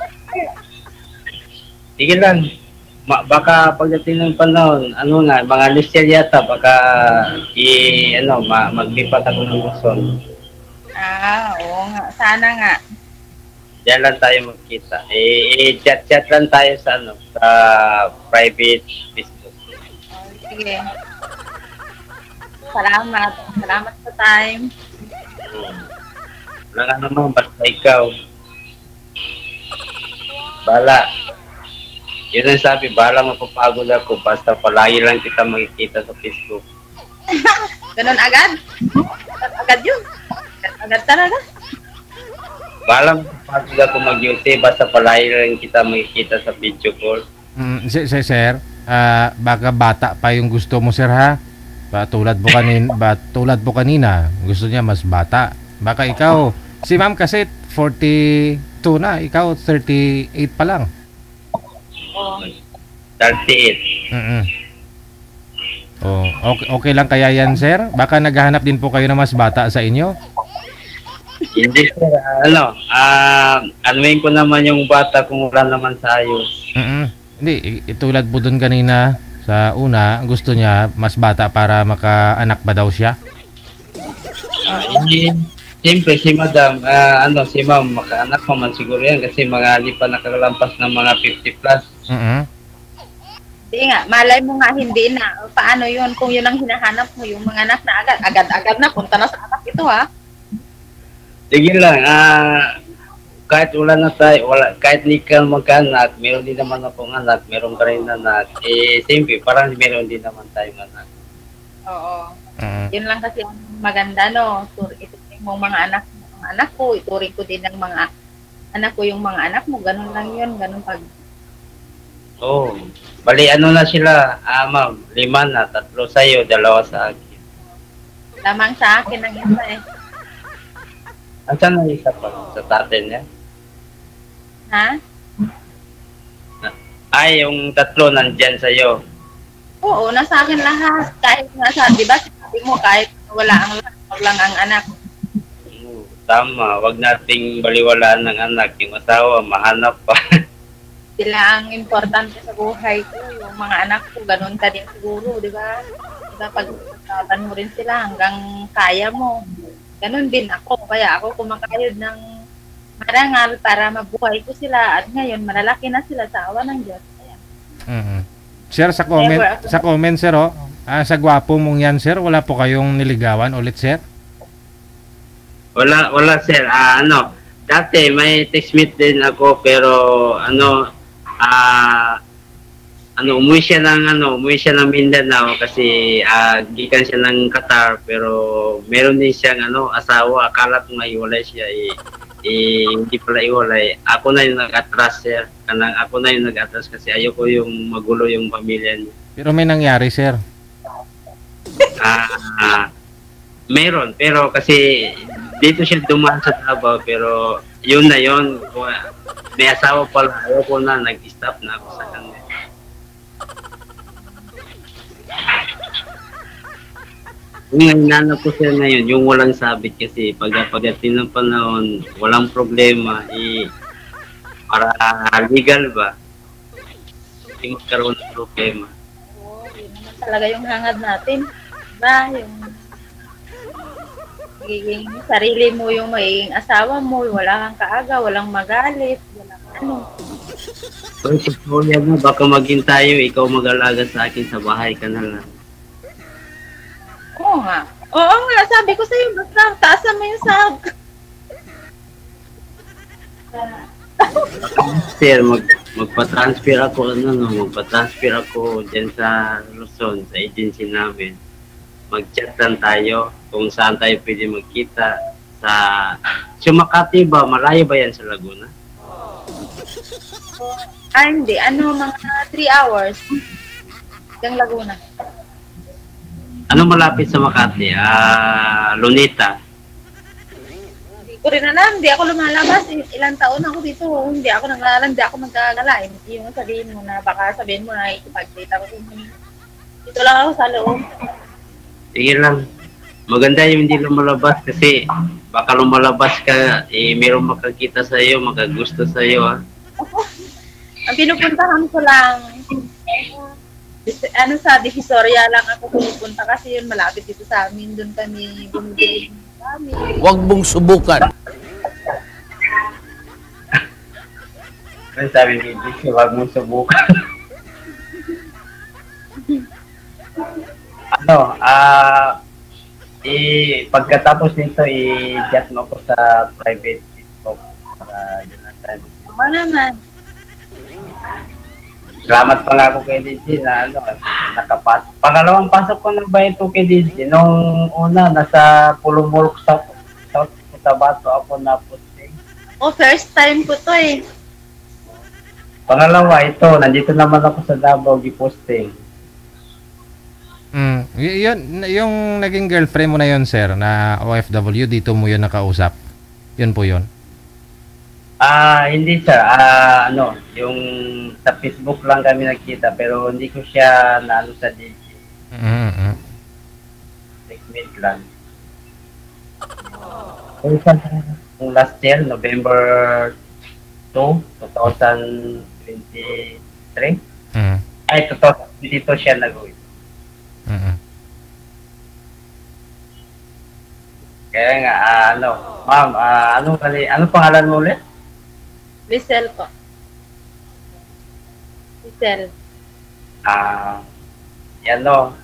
Sige lang. Baka pagdating ng panahon, mga listel yata, baka maglipat ako ng Luzon. Oo nga. Sana nga. Diyan lang tayo magkita. Chat lang tayo sa private Facebook. Sige. Salamat. Salamat sa time. Wala nga naman, basta ikaw. Bala. Yun ang sabi, bala mapapagod ako, basta palagi lang kita makikita sa Facebook. Ganun agad? Agad yun? Agad talaga? Bala mapapagod ako mag-duty, basta palagi lang kita makikita sa video call. Sir, baka bata pa yung gusto mo, sir, ha? Tulad po kanina, gusto niya mas bata. Baka ikaw, si ma'am kasi 42 na, ikaw 38 pa lang. 38. Okay lang kaya yan, sir? Baka naghahanap din po kayo ng mas bata sa inyo? Hindi, sir. Anuin ko naman yung bata kung wala naman sa ayos. Hindi, tulad po dun kanina sa una, gusto niya mas bata para makaanak ba daw siya? Siyempre, si madam, si ma'am, makaanak mo man siguro yan kasi mga hindi pa nakalampas ng mga 50 plus. Hindi nga, malay mo nga hindi na. Paano yun? Kung yun ang hinahanap mo, yung mga anak na agad-agad na, punta na sa anak ito ha. Sige lang, kahit wala na tayo, kahit di ka magkaanak, meron din naman akong anak, meron ka rin anak. Siyempre, parang meron din naman tayong anak. Oo. Yun lang kasi ang maganda, no? Ituring mo mga anak ko, ituring ko din ng mga anak ko yung mga anak mo. Ganun lang yun, ganun pag... Oo. Bali, ano na sila, ma'am, 5 na, 3 sa'yo, 2 sa akin. Lamang sa akin ang isa eh. Saan na isa pa? Sa tatin niya? Ha? Ay, yung 3 nandyan sa'yo. Oo, nasa akin lahat. Kahit nasa, di ba, sabi mo, kahit wala ang lahat, wag lang ang anak. Tama, wag nating baliwalaan ng anak. Yung asawa, mahanap pa. Sila ang importante sa buhay ko. Yung mga anak ko, ganun ka din siguro, di ba? Diba, pag-tatan mo rin sila hanggang kaya mo. Ganun din ako. Kaya ako kumakayod ng marangal para mabuhay ko sila. At ngayon, malalaki na sila sa awa ng Diyos. Sir, sa comment, sir, sa gwapo mong yan, sir, wala po kayong niligawan ulit, sir? Wala, sir. Dati may text meet din ako, pero umuwi siya ng Mindanao kasi gikan siya ng Qatar, pero meron din siyang asawa. Akala ko nga iwalay siya, hindi pala iwalay. Ako na yung nag-atras, sir. Ako na yung nag-atras kasi ayoko yung magulo yung pamilya niya. Pero may nangyari, sir? Meron, pero kasi dito siya dumaan sa Davao, pero yun na yun. May asawa pala, ayoko na, nag-stop na ako sa kanya. Yung nangyayari ko siya ngayon, yung walang sabit kasi pagdating ng panahon, walang problema, para legal ba? Hindi magkaroon ng problema. Oo, yun naman talaga yung hangad natin. Diba? Yung magiging sarili mo, yung magiging asawa mo, wala kang kaaga, walang magalit, walang ano. So, yan mo, baka maging tayo, ikaw mag-alaga sa akin sa bahay ka na lang. Oo nga. Oo nga, sabi ko sa'yo, basta taasan mo yung sahag. Sir, magpa-transfer ako dyan sa Luzon, sa agency namin. Mag-chat lang tayo kung saan tayo pwede magkita. Sa Makati ba? Malayo ba yan sa Laguna? Hindi. Mga 3 hours. Hanggang Laguna. Ano malapit sa Makati? Luneta. Hindi ko rin alam. Hindi ako lumalabas. Ilang taon ako dito. Hindi ako naglalala. Hindi ako magkagala. Hindi yung sabihin mo na baka sabihin mo na ikipag-date ako. Dito lang ako sa loob. Sige lang. Maganda yung hindi lumalabas kasi baka lumalabas ka, mayroong makakita sa iyo, makagusto sa iyo, ha? Ang pinupuntahan ko lang, sa Divisoria lang ako pupunta kasi yun malapit dito sa amin. Doon kami bumibili kami. Huwag mong subukan. Ano sabi ni Dixie, huwag mong subukan. Pagkatapos nito, i-chat mo ko sa private Facebook para Jonathan. Tama naman. Salamat pala ako kay DJ na nakapasok. Pangalawang pasok ko na ba ito kay DJ? Nung una, nasa Pulumurok South Cotabato ako na posting. First time ko to eh. Pangalawa, ito, nandito naman ako sa Davao, gi-posting. Yung naging girlfriend mo na yun, sir, na OFW, dito mo yun nakausap. Yun po yun. Hindi sir, yung sa Facebook lang kami nagkita pero hindi ko siya naano sa DJ. Segment lang. Yung last year, November 2, 2023. Ay, 2022 siya nag-uwi. Kaya nga, ma'am, ano pangalan mo ulit? Lisel po. Lisel.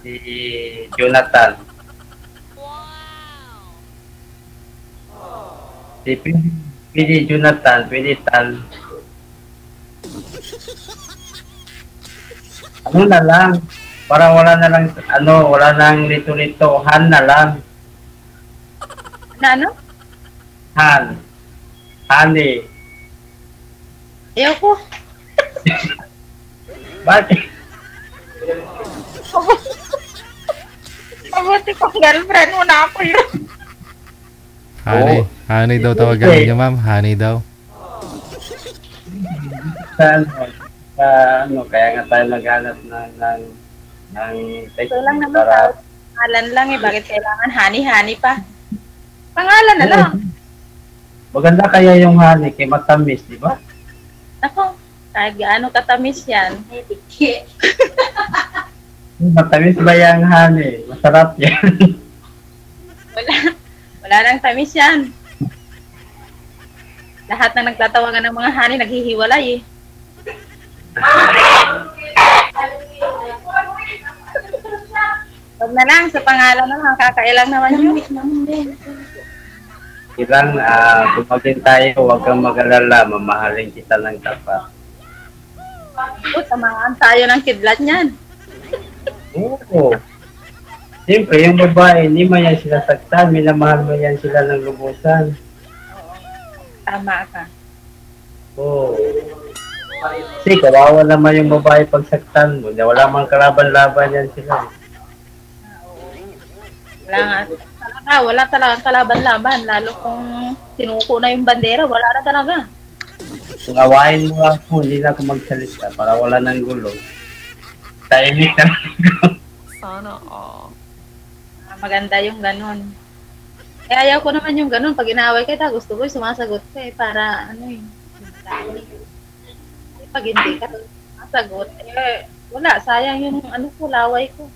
Si Jonathan. Si pwede Jonathan, pwede Tal. Ano na lang, para wala na lang, wala nang lito-lito, Han na lang. Na ano? Han. Honey. Ayoko. Bakit? Mabuti kong girlfriend mo na ako yun. Honey. Honey daw tawagan niyo, ma'am. Honey daw. Kaya nga tayo maghanap ng text Ito lang naman para... pangalan lang eh. Bakit kailangan honey pa? Pangalan na lang. Maganda kaya yung honey kay matamis, di ba? Ako, kahit gaano katamis yan. Matamis ba yung honey? Masarap yan. Wala nang tamis yan. Lahat na nagtatawagan ng mga honey naghihiwalay eh. Wag na lang, sa pangalan na lang, kakailang naman yun. Ilang, tumagin tayo, huwag kang mag-alala, mamahalin kita ng tapat. Tamaan tayo ng kidlat niyan. Oo. Siyempre, yung babae, hindi mo yan sila saktan, minamahal mo yan sila ng lubusan. Tama ka. Oo. Kasi kawawa naman yung babae pag saktan mo, wala mang kalaban-laban yan sila. Wala talagang kalaban-laban, lalo kung sinuko na yung bandera, wala na talaga. Kung awain mo ako, hindi na ako magsalita para wala ng gulo. Tahimik na lang. Sana all. Maganda yung ganun. Ayaw ko naman yung ganun. Pag inaway kita, gusto ko yung sumasagot ka eh, para pag hindi ka sumasagot, wala, sayang yung laway ko.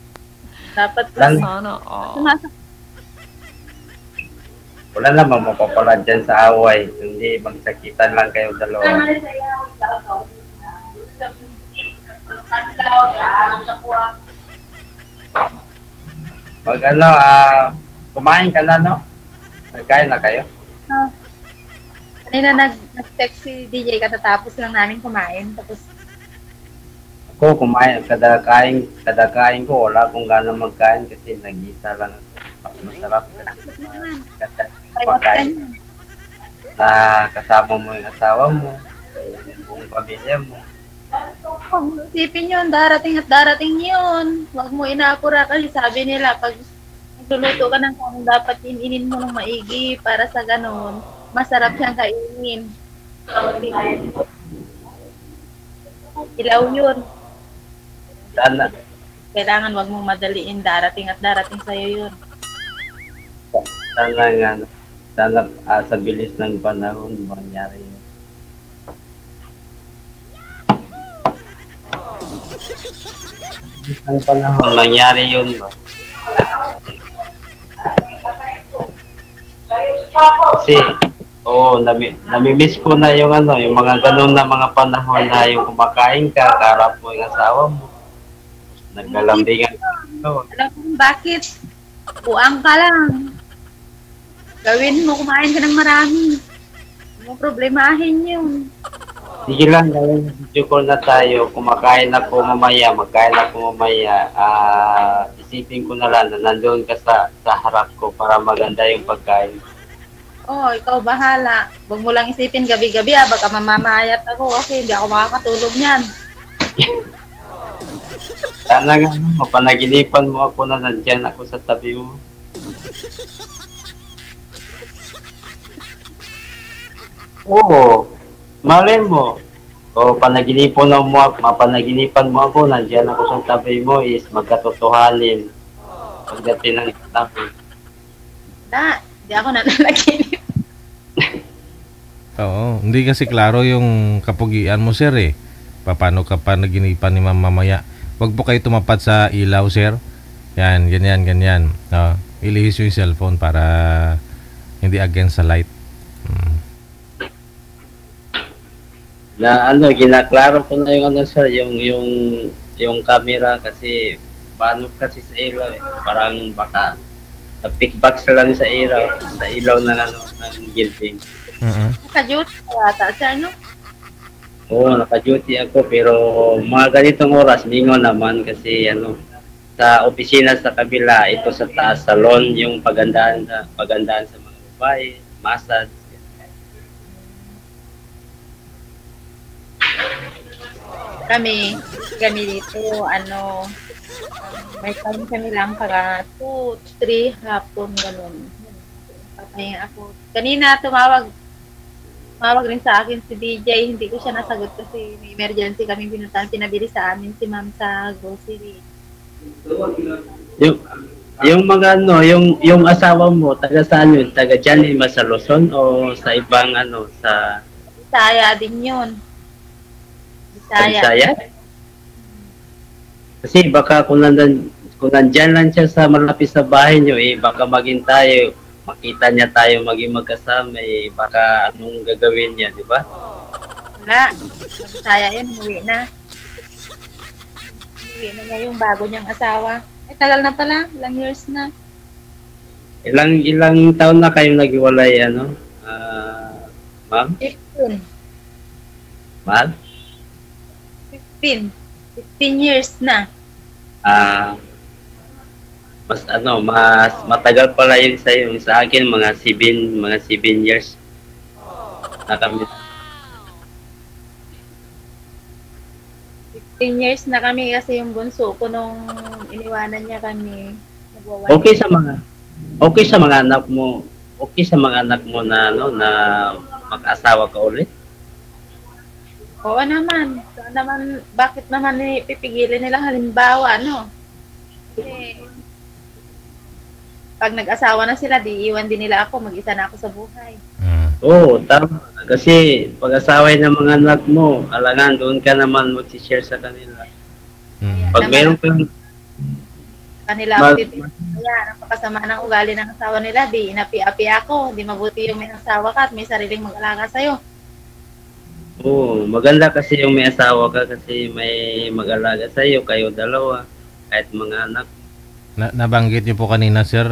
Dapat sana all. Wala naman mapapala dyan sa away. Hindi, magsakitan lang kayo dalawa. Kumain ka na, no? Nagkain na kayo? Kanina nag-text si DJ katatapos lang namin kumain. Tapos ako kumain, kada kain ko, wala akong gana magkain kasi nag-isa lang. Masarap kasi pagkain. Kasama mo yung asawa mo, yung pamilya mo. Isipin yun, darating at darating yun. Huwag mo inakura kasi sabi nila pag nagluluto ka ng kung dapat ininin mo ng maigi para sa ganon, masarap siyang kainin. Ilaw yun. Sana. Kailangan wag mong madaliin, darating at darating sa'yo yun. Sana nga, sana sa bilis ng panahon mangyari yun. Ang panahon, nangyari yun ba? Kasi, namimiss ko na yung yung mga ganun na mga panahon na yung kumakain ka, karap mo yung asawa mo. Naglalambingan ka. Alam mo bakit? Buang ka lang. Gawin mo, kumain ka ng marami. Huwag mo problemahin yun. Sige lang, video call na tayo. Kumakain ako mamaya, magkain ako mamaya. Isipin ko na lang na nandoon ka sa harap ko para maganda yung pagkain. Ikaw bahala. Huwag mo lang isipin gabi-gabi baka mamamayat ako kasi hindi ako makakatulog niyan. Sana nga, mapanaginipan mo ako na nandyan ako sa tabi mo. Oo. Malay mo. Mapanaginipan mo ako, nandiyan ako sa tabi mo is magkatotohanin. Pagdating ng tabi. Hindi ako nananaginip. Oo, hindi kasi klaro yung kapugian mo, sir eh. Paano ka pa naginipan ni ma'am mamaya? Wag po kayo tumapat sa ilaw, sir. Yan, ganyan. Ilihis yung cellphone para hindi against sa light. Na ginaklaro ko na yung sir, yung camera kasi paano kasi sa ilaw eh. Parang baka na-pickbox lang sa ilaw ng ang building. Naka-duty ka yata siya, no? Oo, naka-duty ako pero mga ganitong oras, lingon naman kasi ano, sa opisina sa kabila, ito sa taas salon, yung pagandaan sa mga babae, massage. Kami dito, may time kami lang para 2, 3 hapon, ganun. Papahinga ako. Kanina tumawag rin sa akin si DJ, hindi ko siya nasagot kasi may emergency kami pinuntahan, pinabili sa amin si ma'am sa grocery. Yung mga yung asawa mo, taga saan yun? Taga dyan sa Luzon o sa ibang sa... Bisaya din yun. Bisaya? Kasi baka kung nandyan lang siya sa malapit sa bahay nyo, baka maging tayo, makita niya tayo maging magkasama, baka anong gagawin niya, di ba? Wala. Bisaya yun, umuwi na. Umuwi na niya yung bago niyang asawa. Tagal na pala, ilang years na. Ilang taon na kayong naghiwalay, ma'am? 15. Ma'am? 15 years na. Mas matagal pala yun sa akin, mga 7 years na kami. 15 years na kami kasi yung bunso ko nung iniwanan niya kami. Okay sa mga anak mo. Okay sa mga anak mo na na mag-asawa ka ulit? Oo naman. Bakit naman pipigilin nila halimbawa, Kasi pag nag-asawa na sila, di iwan din nila ako, mag-isa na ako sa buhay. Oo, tama. Kasi pag-asaway ng mga anak mo, alangan doon ka naman mag-share sa kanila. Pag mayroon kang kanila ako napakasama ng ugali ng asawa nila, di inapi-api ako, di mabuti yung may asawa ka at may sariling mag-alaga sa'yo. Oo, maganda kasi yung may asawa ka kasi may mag-alaga sa'yo, kayo dalawa, kahit mga anak. Nabanggit niyo po kanina, sir,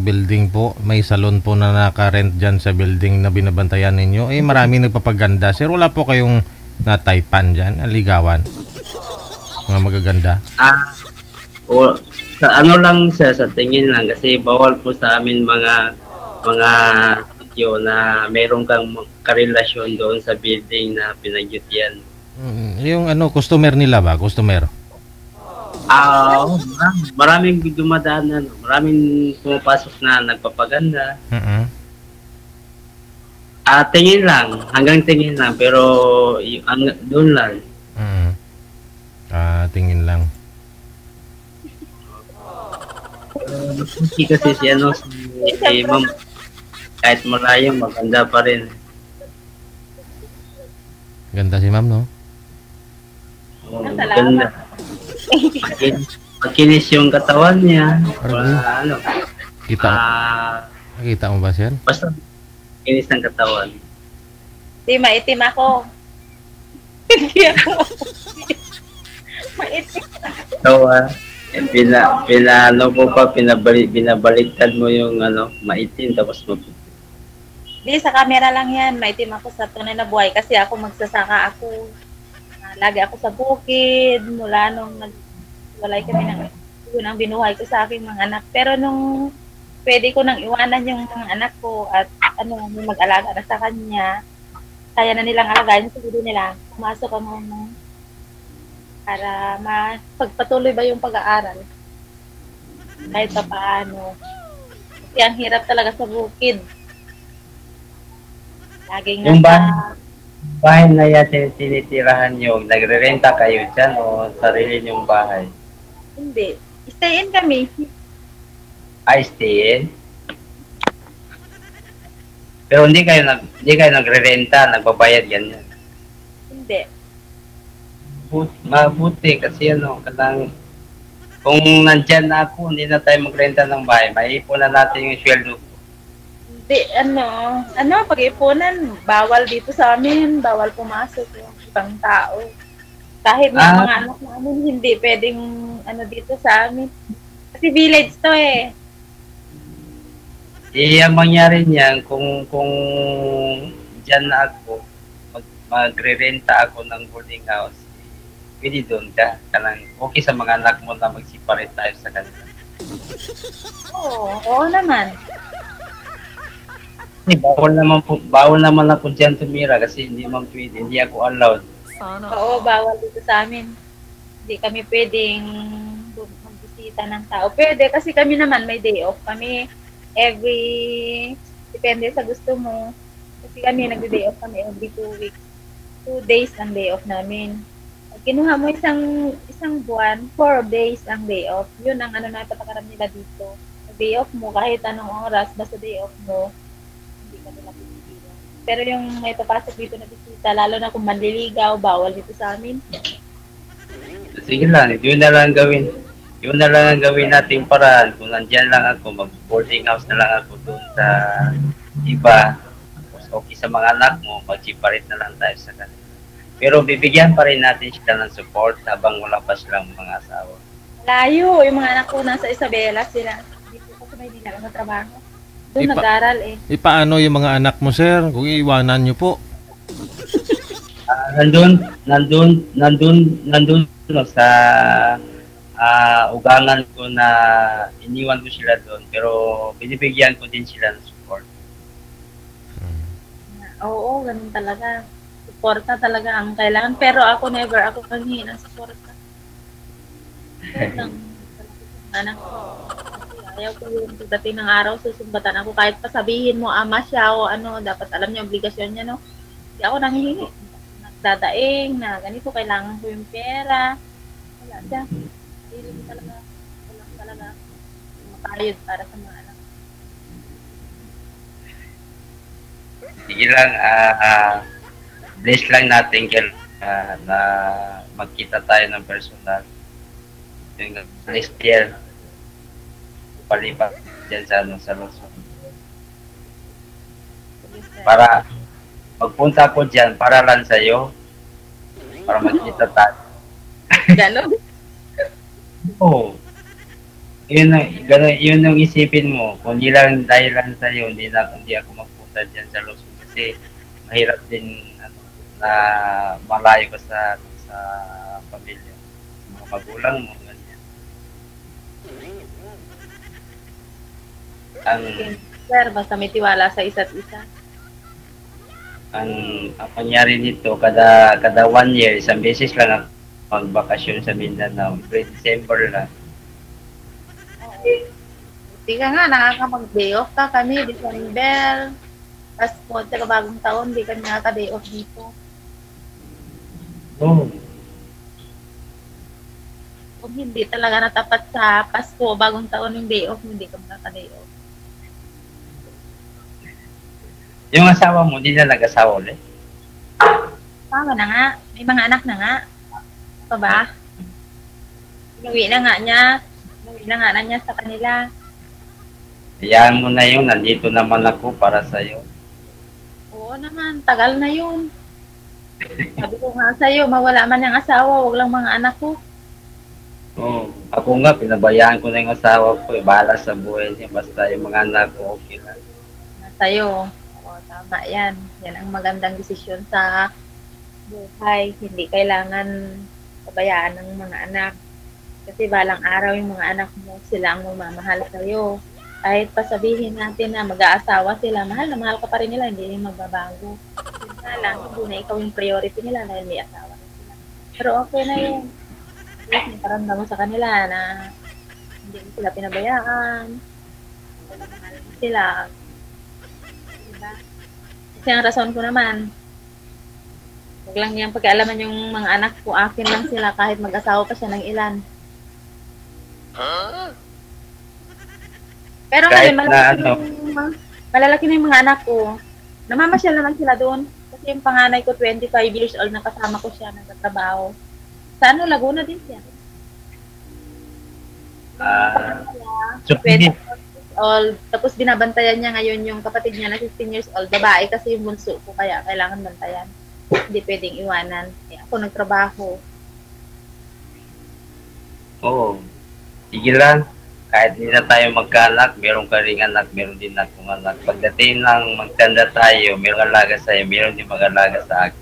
building po, may salon po na naka-rent dyan sa building na binabantayan ninyo. Marami nagpapaganda. Sir, wala po kayong nataypan dyan, ligawan? Mga magaganda? Sa lang siya, sa tingin lang, kasi bawal po sa amin mga video na meron kang karelasyon doon sa building na pinag-duty-an. Yung customer nila ba? Customer? Maraming dumadaan, maraming pumapasok na nagpapaganda. Tingin lang, hanggang tingin lang, pero doon lang. Tingin lang. Kasi si ma'am, kahit malayo, maganda pa rin. Ganda si ma'am, no? Ganda. Makinis yung katawan niya. Kita mo ba, sir? Basta makinis ng katawan. Di, maitim ako. Hindi ako. Maitim. So, binabaliktad mo yung maitim tapos Di, sa camera lang yan. Maitim ako sa tunay na buhay kasi ako magsasaka ako. Lagi ako sa bukid mula nung nagwalay kami yun ang binuhay ko sa aking mga anak. Pero nung pwede ko nang iwanan yung mga anak ko at mag-alaga na sa kanya, kaya na nilang alagayin, siguro nila, pumasok ako para pagpatuloy ba yung pag-aaral. Kahit pa paano. Kasi ang hirap talaga sa bukid. Laging yung bahay na yan tinitirahan nyo, nagre-renta kayo dyan o sarili nyong bahay? Hindi. Stay in kami. Stay in? Pero hindi kayo nagre-renta, nagbabayad ganyan? Hindi. Mabuti kasi kung nandyan na ako, hindi na tayo magrenta ng bahay, maiipunan natin yung sweldo. Hindi, pag-ipunan, bawal dito sa amin, bawal pumasok yung ibang tao. Kahit mga anak namin, hindi pwedeng dito sa amin. Kasi village to eh. Ang mangyari niyan, kung dyan na ako, magre-renta ako ng boarding house, pwede doon ka. Kanang okay sa mga anak mo na mag-separate tayo sa kanila. Oo naman. Bawal naman ako dyan tumira kasi hindi man pwede, hindi ako allowed. Oo, bawal dito sa amin. Hindi kami pwedeng magbisita ng tao. Pwede kasi kami naman may day off kami depende sa gusto mo. Kasi kami nagde-day off kami every 2 weeks. 2 days ang day off namin. Pag kinuha mo isang buwan, 4 days ang day off. Yun ang na patakaran nila dito. Day off mo kahit anong oras, basta day off mo, hindi ka nila pinigilan. Pero yung may papasok dito na bisita, lalo na kung manliligaw, bawal dito sa amin. Sige lang, yun na lang gawin. Yun na lang ang gawin natin paraan. Kung nandyan lang ako, mag-boarding house na lang ako doon sa iba. Okay sa mga anak mo, mag-separate na lang tayo sa kanila. Pero bibigyan pa rin natin sila ng support habang wala pa silang mga asawa. Layo, yung mga anak ko nasa Isabela sila. Dito ko sa Maynila ako trabaho. Doon nag-aral eh. Paano yung mga anak mo, sir? Kung iiwanan nyo po? Nandun no, sa ugangan ko na iniwan ko sila doon. Pero binibigyan ko din sila ng support. Oo, ganun talaga. Suporta talaga ang kailangan. Pero ako never ako nanghihingi ng suporta. Anak ko. Ayaw ko yung pagdating ng araw, susumbatan ako. Kahit pa sabihin mo, ama siya o ano, dapat alam niya, obligasyon niya, no? Hindi ako nanghihingi. Nagdadaing na ganito, kailangan ko yung pera. Wala siya. Hindi ko talaga. Walang talaga. Makayod para sa mga anak. Sige lang, bless lang natin na magkita tayo ng personal. Yung next year, palipat dyan sa Luzon. Para magpunta ko dyan, para lang sa'yo, para magkita tayo. Ganon? Oo. Yun yung isipin mo. Kung hindi lang dahil lang sa'yo, hindi ako magpunta dyan sa Luzon. Kasi mahirap din na malayo ka sa pamilya. Mga magulang mo, ganyan. Sir, basta may tiwala sa isa't isa. Ang pangyari nito, kada 1 year, isang beses lang ang magbakasyon sa Mindanao. December lang. Hindi ka nga, nakaka-mag-day off ka kami, December. Pasko, tsaka bagong taon, hindi ka nakaka-day off dito. Oo. Kung hindi talaga natapat sa Pasko, bagong taon yung day off, hindi ka makaka-day off. Yung asawa mo, hindi na nag-asawa ulit? Tama na nga. May mga anak na nga. Pa ba? Inuwi na nga niya sa kanila. Hayaan mo na yun, nandito naman ako para sa'yo. Oo naman, tagal na yun. Sabi ko nga sa'yo, mawala man yung asawa, wag lang mga anak ko. Oo. Ako nga, pinabayaan ko na yung asawa ko. Bahala sa buhay niya. Basta yung mga anak ko, okay lang. Sa'yo. Oo, tama yan. Yan ang magandang desisyon sa buhay. Hindi kailangan pabayaan ng mga anak. Kasi balang araw yung mga anak mo, sila ang mamamahal sa'yo. Kahit pa sabihin natin na mag-aasawa sila, mahal na mahal ka pa rin nila, hindi rin magbabago. Yun nga lang, hindi na ikaw yung priority nila dahil may asawa sila. Pero okay na yun. Yes, nakaramdam mo sa kanila na hindi mo sila pinabayaan. Mahal mo sila. Diba? Kasi ang rason ko naman, huwag lang niyang pagkaalaman yung mga anak ko, akin lang sila kahit mag-asawa pa siya ng ilan. Pero ngayon, malalaki na yung mga anak ko. Namamasyal naman sila doon. Kasi yung panganay ko, 25 years old, nakasama ko siya, nagtatrabaho. Sa Laguna din siya. 20 years old. Tapos binabantayan niya ngayon yung kapatid niya na 15 years old. Babae kasi yung bunso ko, kaya kailangan bantayan. Hindi pwedeng iwanan. Ako nagtrabaho. Oo. Sige lang. kahit hindi na tayo magkaanak, meron ka ring anak, meron din akong anak. Pagdating ng magtanda tayo, meron alaga sa'yo, meron din mag-alaga sa akin.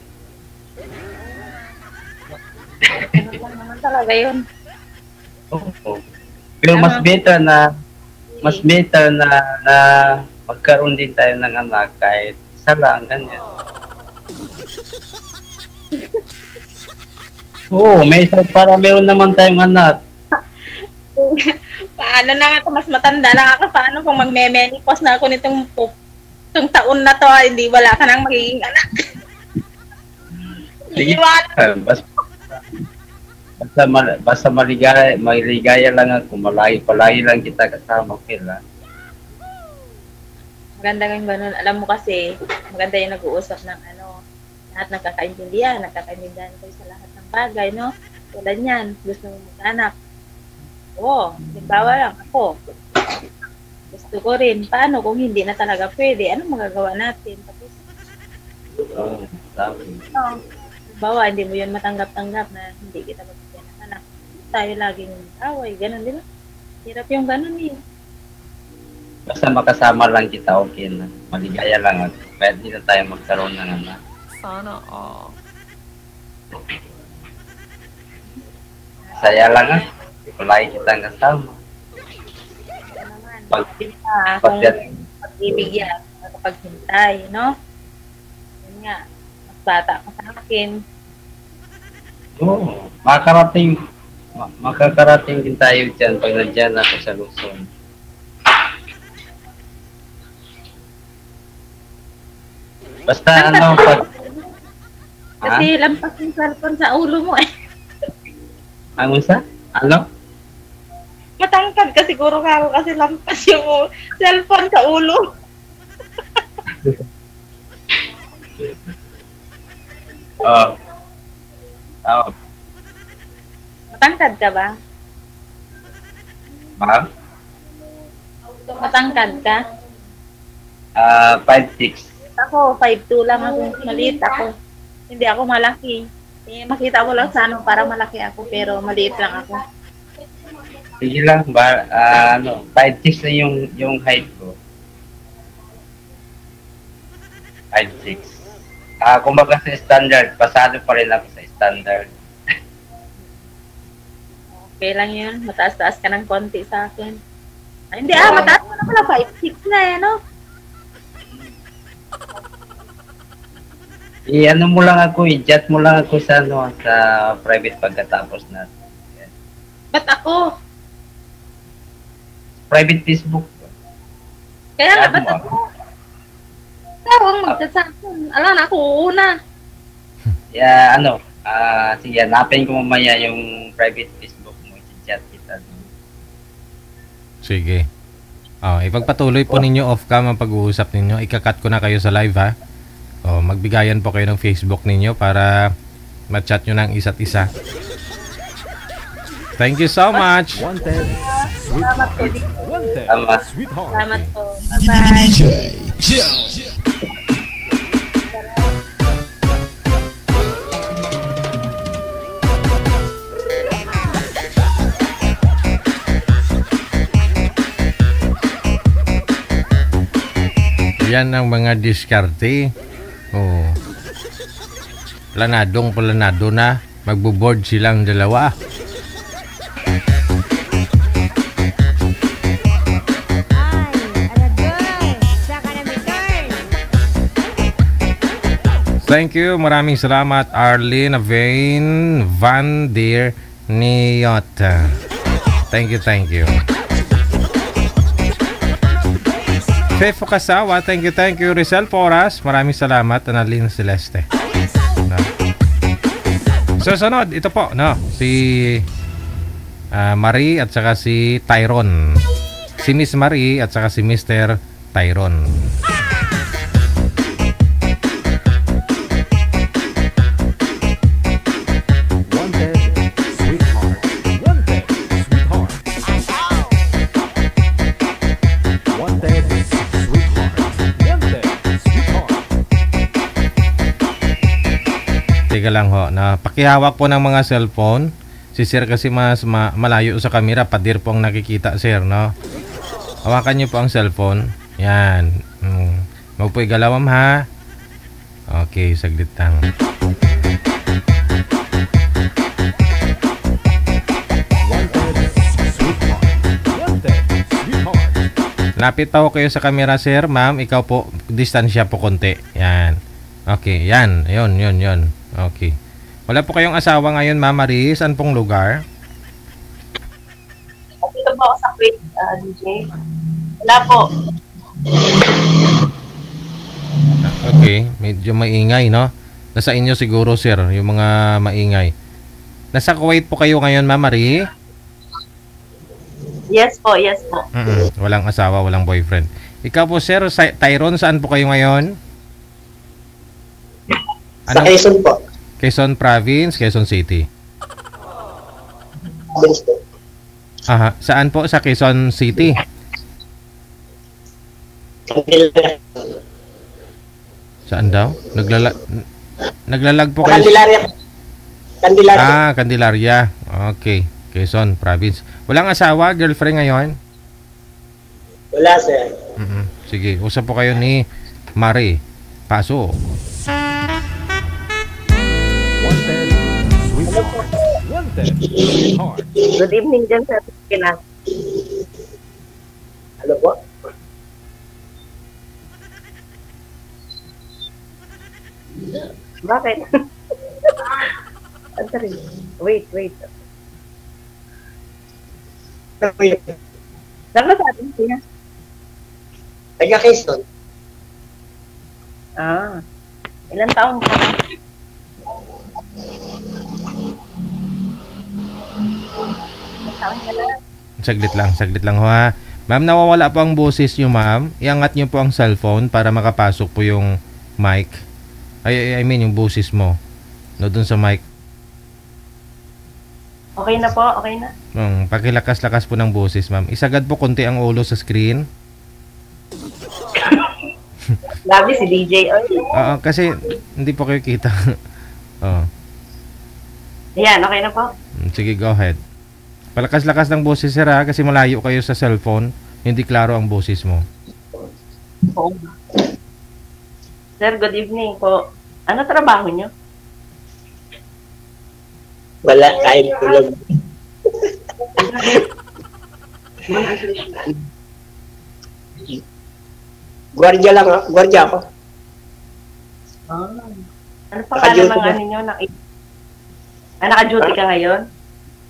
Ano naman talaga yun. Oo. Pero mas better na magkaroon din tayo ng anak kahit isa lang, ganyan. Oo, may isa para meron naman tayong anak. Paano na nga ito, mas matanda lang ako. Paano kung magme-menopause na ako nitong taon na to, hindi wala ka nang magiging anak. Basta maligaya lang ako, palagi lang kita kasama, okay lang. Maganda nga yung ganun. Alam mo kasi, maganda yung nag-uusap ng lahat nagkakaintindihan kayo sa lahat ng bagay, no? Tulad yan, gusto mo mag-anak. Oo, halimbawa lang ako. Gusto ko rin. Paano kung hindi na talaga pwede? Anong magagawa natin? Tapos, halimbawa, hindi mo yun matanggap-tanggap na hindi kita magbigyan ng anak. Tayo laging away, ganun, di ba? Hirap yung ganun eh. Basta makasama lang kita, okay na. Maligaya lang. Kahit hindi na tayo magkaroon ng anak. Sana Saya lang ah. Palagi kitang kasama. Pag-ibig yan, paghintay, no? Yun nga, mas bata ka sa akin. Oo, makakarating din tayo dyan pag nandyan ako sa Luzon. Basta pag... Kasi lampas yung cellphone sa ulo mo eh. Ano sa? Ano? Matangkad ka siguro ka kasi lampas yung cellphone sa ulo. Matangkad ka ba? Ma'am? Matangkad ka? 5'6". Ako, 5'2" lang ako. Maliit ako. Hindi ako malaki. Makita ko lang sa para malaki ako pero maliit lang ako. Sige lang, 5'6" na yung height ko. 5'6". Kumbaga sa standard, pasado pa rin ako sa standard. Okay lang yun. Mataas-taas ka ng konti sa akin. Hindi mataas mo na pala. 5'6" na eh, no? Ano mo lang ako, i-chat mo lang ako sa private pagkatapos na. Ba't ako? Private Facebook. Kaya nga, ba't ako? Ikaw ang mag-chat sa akin. Alam na, ako una. Sige, hanapin ko mamaya yung private Facebook mo, i-chat kita. Sige. Ipagpatuloy po ninyo off-cam ang pag-uusap ninyo. Ikakat ko na kayo sa live, ha? Magbigayan po kayo ng Facebook ninyo para ma-chat nyo ng isa't isa. Thank you so much. Wanted, Salamat po. Wanted, sweetheart. Salamat po. Bye-bye. Yan ang mga diskarte. Planado na. Magbo-board silang dalawa. Thank you. Maraming salamat, Arlene Avain Van der Niota. Thank you. Fefo Kasawa, thank you. Rizal Poras, maraming salamat. Annalyn Celeste. So, sunod, ito po, si Marie at saka si Tyron. Si Miss Marie at saka si Mr. Tyron. Teka lang ho, pakihawak po ng mga cellphone Si sir kasi mas malayo sa camera, pader po ang nakikita sir, no? Hawakan niyo po ang cellphone. Yan. Huwag po igalaw ma'am ha. Okay, saglit lang. Lapit pa ho kayo sa camera sir, ma'am. Ikaw po, distansya po konti. Yan. Okay, yan. Yun. Okay. Wala po kayong asawa ngayon, Ma'am Marie? Saan pong lugar? Dito po ako sa Kuwait, DJ. Wala po. Okay, medyo maingay, no? Nasa inyo siguro, sir, yung mga maingay. Nasa Kuwait po kayo ngayon, Ma'am Marie? Yes po. Walang asawa, walang boyfriend. Ikaw po, sir, Tyrone, saan po kayo ngayon? Sa Quezon po. Quezon Province, Quezon City. Quezon. Aha, saan po sa Quezon City? Saan daw? Naglalag po kayo. Candelaria. Candelaria. Okay, Quezon Province. Walang asawa, girlfriend ngayon? Wala, sir. Sige, usap po kayo ni Marie. Paso. Good evening dyan sa Pinas. Ano po? Bakit? Answer. Wait. Saan ka sa atin, Pinas? Taga Quezon. Ilan taon ka? Saglit lang ho ha. Ma'am, nawawala po ang boses nyo, ma'am. Iangat nyo po ang cellphone para makapasok po yung mic. I mean yung boses mo. No, dun sa mic. Okay na po, okay na. Pakilakas-lakas po ng boses, ma'am. Isagad po konti ang ulo sa screen. Labi si DJ. Oo, kasi hindi po kayo kita. Yan, okay na po. Sige, go ahead. Palakas-lakas ng boses, sir, ha? Kasi malayo kayo sa cellphone. Hindi klaro ang boses mo. Sir, good evening po. Ano trabaho nyo? Wala, kahit tulog. Gwardiya lang, gwardiya ako. Ano pangalan ng ano nyo? Naka-duty ka ngayon?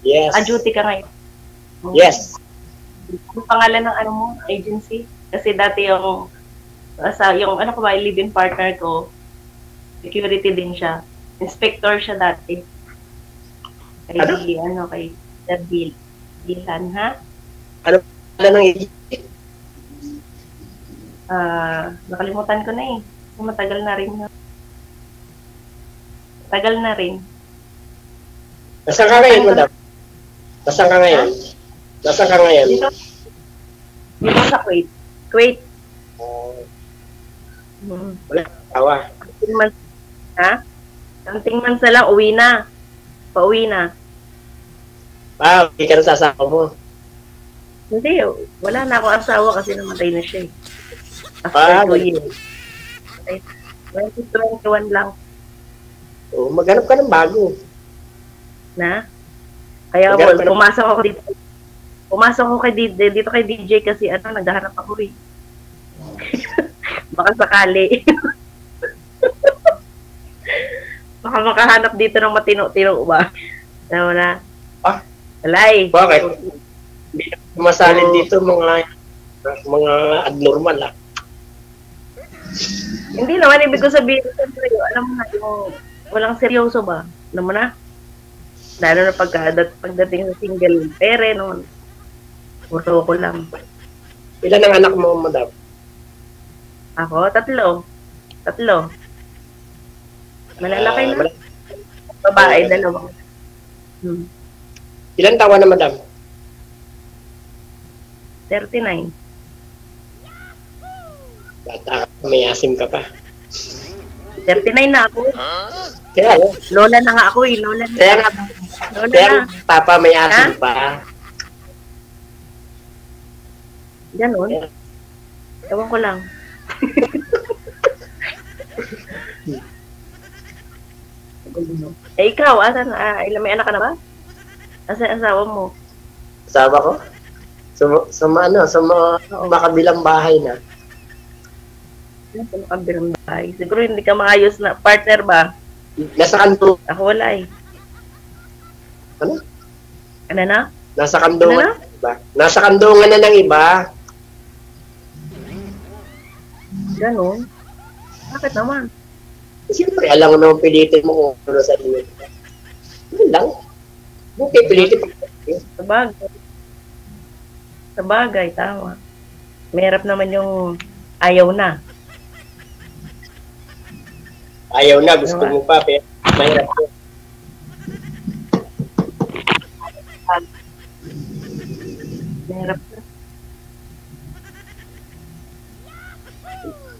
Yes. Naka-duty ka ngayon? Yes. Ano pangalan ng ano mo, agency? Kasi dati yung ano ko ba, live-in partner ko, security din siya. Inspector siya dati. Kay Sir Bilan, ha? Ano pangalan ng agency? Nakalimutan ko na eh. Matagal na rin. Tagal na rin. Nasaan ka ngayon, madam? Nasaan ka ngayon? Nasaan ka ngayon? Dito sa Kuwait. Wala, tawa. Something months na lang, uwi na. Pauwi na. Hindi ka na sasama mo. Hindi, wala na akong asawa kasi namatay na siya eh. After 2 years. 2021 lang. Maghanap ka ng bago. Na? Kaya pumasok ako dito. Pumasok ako dito kay DJ kasi naghahanap ako eh. Baka sakali. Baka makahanap dito ng matino-tino ba? Tama na. Alay. Bakit? Hindi na masalin dito mga abnormal . Hindi naman, ibig ko sabihin, alam mo na, yung walang seryoso ba? Alam mo na? Lalo na pagdating sa single pere, noon. Puro ko lang. Ilan ang anak mo, madam? Ako? 3. Malalaki na. Babae, 2. Ilan tawa na, madam? 39. Bata, may asim ka pa. 39 na ako. Kaya, Lola na nga ako eh. Lola na. Kaya nga, Pero papa may asin pa. Ganon. Ewan ko lang. Ikaw, asan, may anak ka na ba? Asan asawa mo? Asawa ko? Sa makabilang bahay na. Sa makabilang bahay. Siguro hindi ka maayos na partner ba? Nasa kanto. Ako wala eh. Ano? Ano na? Nasa kandungan. Iba. Nasa kandungan na ng iba. Ganon. Bakit naman? Siyempre, alam mo naman pilitin mo kung ano sa iyo. Yun lang. Okay, pilitin mo. Sa bagay, tama. Mahirap naman yung ayaw na. Ayaw na, gusto mo pa, pero mahirap po. Mahirap na.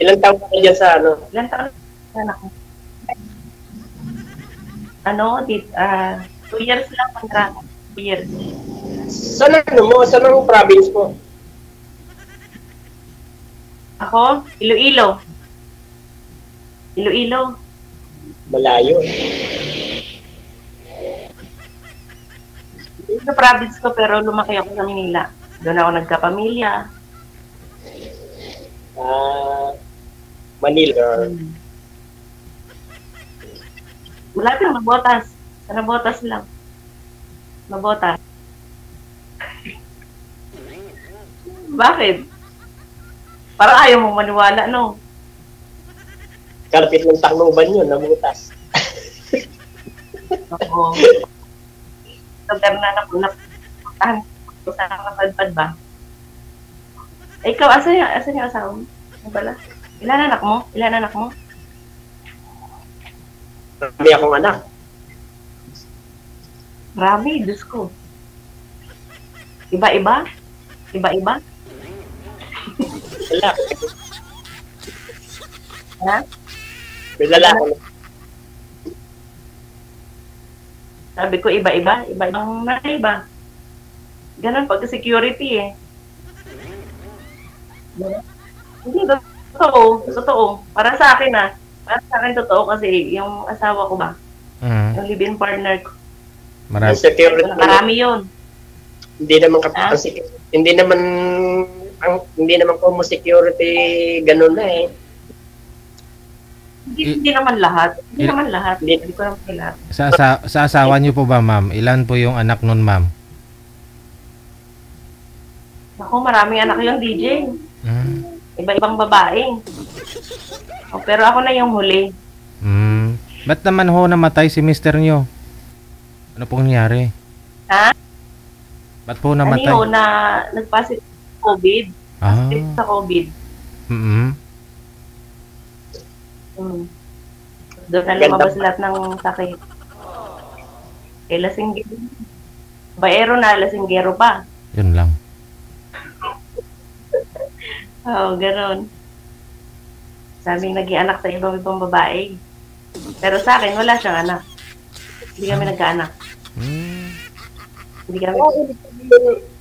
Ilang taon ka dyan sa ano? Ilang taon na anak mo? Ano, 2 years lang kontrata. 2 years. Saan ano mo? Saan ang province mo? Ako, Iloilo. Iloilo. Malayo. Sa province ko pero lumaki ako sa Manila. Doon ako nagkapamilya. Manila. Malapit lang, Nabotas. Sa Nabotas lang. Nabotas. Bakit? Parang ayaw mong maniwala, no? Kalapit ng Tacloban yun, Nabutas. Oo. Lugar na napuntahan ko sa nakapadpad ba? Ikaw, asan yung asawa mo? Ano pala? Ilan anak mo? Ilan anak mo? Marami akong anak. Marami, Diyos ko. Iba-iba? Iba-iba? Wala. Ha? May lalaki. Sabi ko iba-iba. Iba-ibang iba. Ganun pag security eh. Hindi, totoo. Totoo. Para sa akin Para sa akin totoo kasi yung asawa ko ba? Yung live-in partner ko. Marami. Marami yun. Hindi naman como security ganun na eh. Hindi naman lahat. Hindi naman lahat. Hindi ko naman lahat. Sa asawa niyo po ba, ma'am? Ilan po yung anak nun, ma'am? Ako, maraming anak yung DJ. Iba-ibang babae. Pero ako na yung huli. Ba't naman ho namatay si mister niyo? Ano pong nangyari? Ha? Ba't po namatay? Ano yun, nagpositive sa COVID. Positive sa COVID. Doon na lumabas lahat ng sakit. Eh, lasinggero. Baero na, lasinggero pa. Yun lang. Oo, gano'n. Sabing nag-ianak sa ibang babae. Pero sa akin, wala siyang anak. Hindi kami nagkaanak. Hindi kami...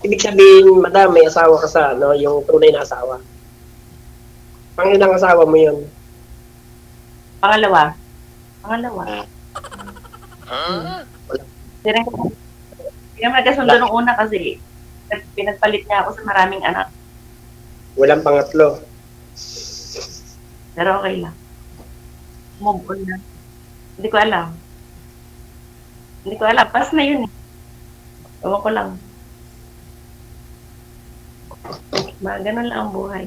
Ibig sabihin, madam, may asawa ka sa, yung tunay na asawa. Pangilang asawa mo yun? Pangalawa. Hindi kami nagkasundo nung una kasi pinagpalit niya ako sa maraming anak. Walang pangatlo. Pero okay lang. Move on na. Hindi ko alam. Pas na yun eh. Ewan ko lang. Ganun lang ang buhay.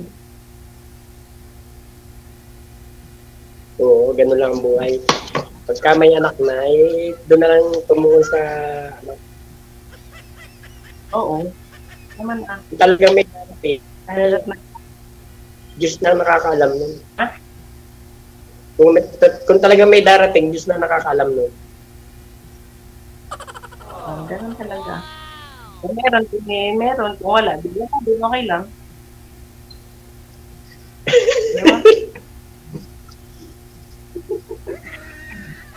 Oo, ganun lang ang buhay. Pagka may anak na, doon na lang tumuon sa Oo. Naman na. Talagang may darating. Diyos na nakakaalam nun. Ha? Kung talagang may darating, Diyos na nakakaalam nun. Ganun talaga. Kung meron, kung wala, bigla ka, di okay lang. Diba?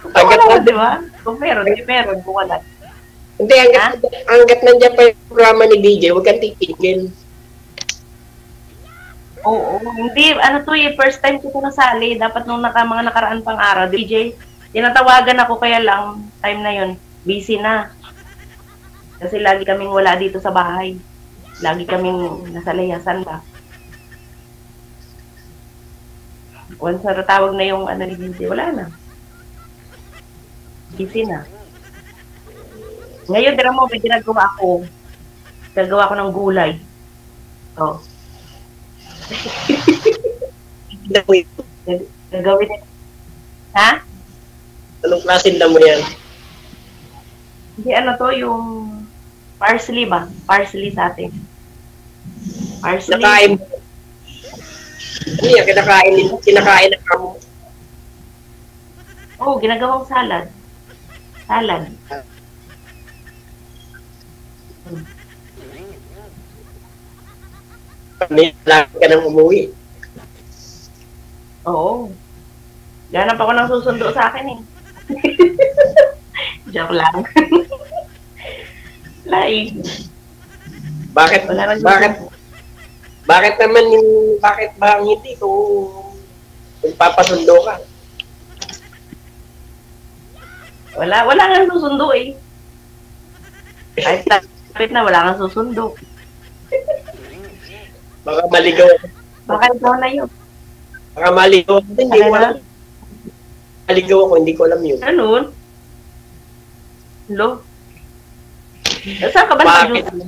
Kung wala, di ba? Kung meron, kung wala. Hindi, hanggat nandiyan pa yung programa ni DJ, huwag kang titigil. Oo, hindi, ano to first time ko nasali. Dapat nung mga nakaraan pang araw, DJ, tinatawagan ako kaya lang, time na yun, busy na. Kasi lagi kaming wala dito sa bahay. Lagi kaming nasa layasan ba. Once natawag na yung ano ni DJ, wala na. Busy na. Ngayon, tira mo, may ginagawa ako. Gagawa ko ng gulay. Oh. Gagawin niya. Ha? Anong klaseng damo yan? Hindi, ano to, yung parsley ba? Parsley sa atin. Parsley. Nakain. Hindi yan, kinakain ng kamo. Oo, ginagawang salad. Salad. Kailangan ka nang umuwi. Oo. Ganap ako ng susundo sa akin eh. Joke lang. Live. Bakit ba ang hindi kung papasundo ka? Wala nga susundo eh. Kahit lapit na wala kang susundo. Baka maligaw. Baka ikaw na yun. Baka maligaw. Hindi ko alam. Maligaw ako, hindi ko alam yun. Ganun? Hello? Saan ka ba nag-duty?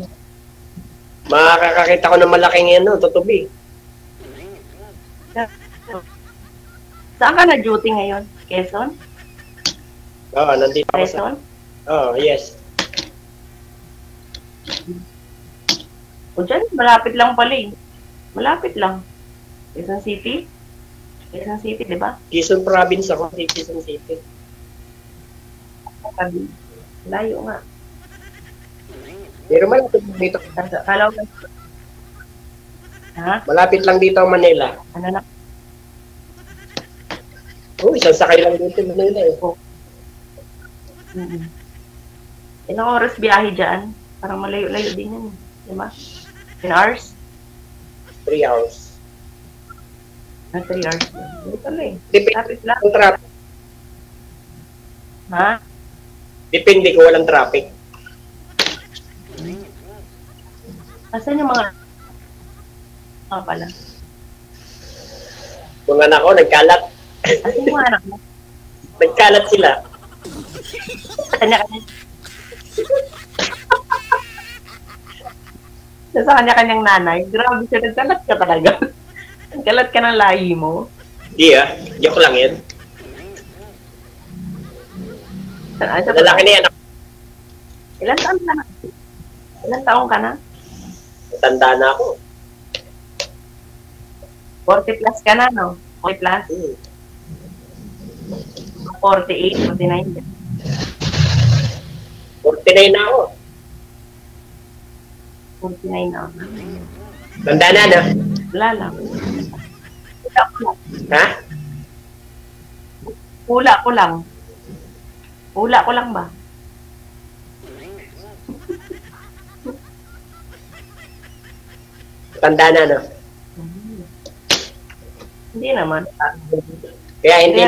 Makakakita ko ng malaking tutubi. Saan ka na-duty ngayon? Quezon? Oo, nandito ako sa... Quezon? Oo, yes. O dyan, malapit lang pala eh. Malapit lang. Quezon City? Quezon City, di ba? Quezon Province ako, Quezon City. Layo nga. Pero malapit lang dito. Kalaw ka. Ha? Malapit lang dito ang Manila. Ano na? Oo, isang sakay lang dito ang Manila eh. Ilang oras biyahe dyan? Parang malayo-layo din yan. Di ba? 10 hours? 3 hours. 3 hours. Hindi pala eh. Depende lang. kung traffic. Ha? Depende kung walang traffic. Asan yung mga pala? Mga anak ko, nagkalat. Asan yung mga anak mo? Nagkalat sila. Kanya-kanya. Sa kanya-kanyang nanay. Grabe siya, nagkalat ka talaga. Nagkalat ka ng lahi mo. Hindi joke lang yun. Lalaki na yan. Ilan taon ka na? Ilan taon ka na? Tanda na ako. 40 plus ka na, no? 40 plus? 48, 49. 49 na ako. 49 na. Tanda na, no? Wala lang. Ha? Hula ko lang. Hula ko lang ba? Tanda na, no? Hindi naman. Kaya hindi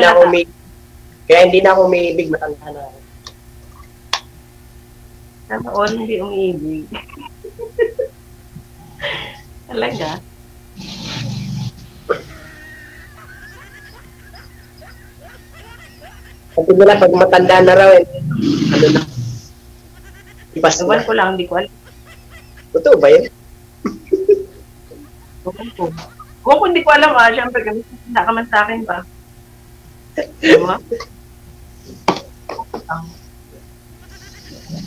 na ako umiibig, matanda na ako. Sana all hindi umiibig. Talaga? Sabi nila, pag matanda na raw, ano na? Ipas na. Ewan ko lang, hindi ko alam. Totoo ba yun? Kung hindi ko alam syempre kami hindi ka man sa akin ba? Diba?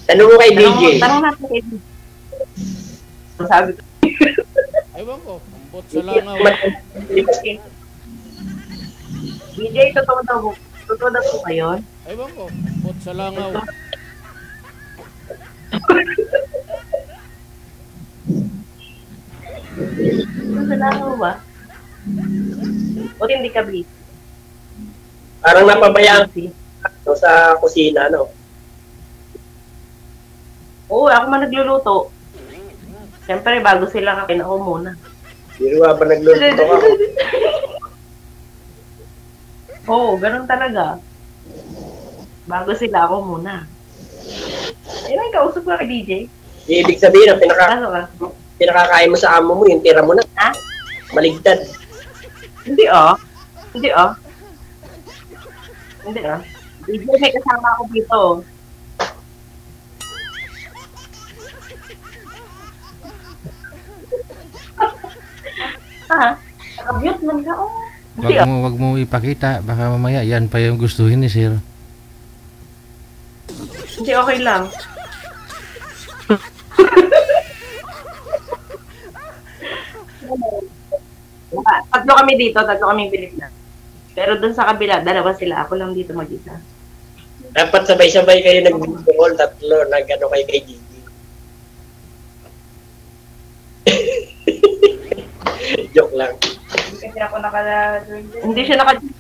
Tanong mo kay DJ. Tanong natin kay DJ. Sabi ko. Aywan ko, ambot sa langaw. DJ, totoo daw po ngayon? Aywan ko, ambot sa langaw. Sa langaw ba? O hindi ka busy? Parang napabayaan sa kusina, no? Oo, ako man nagluluto. Siyempre, bago sila kakain ako muna. Hindi ba nagluluto ka? Oo, ganun talaga. Bago sila ako muna. Ayun, kausap ko kay DJ. Ibig sabihin, ang Ano ka? pinakakain mo sa amo mo, yung tira mo na. Ha? Maligtad. Hindi ah. Hindi ah. Hindi ah. DJ, may kasama ako dito. Ha? Naka-mute man ka oh. Hindi ah. Wag mo ipakita. Baka mamaya yan pa yung gustuhin ni Sir. Hindi, okay lang. Tatlo kami dito, tatlo kami bilik na. Pero dun sa kabila, dalawa sila. Ako lang dito mag-isa. Dapat sabay-sabay kayo nag-video call, tatlo, nag-ano kayo kay Gigi. Joke lang. Kasi ako naka-join. Hindi siya naka-join.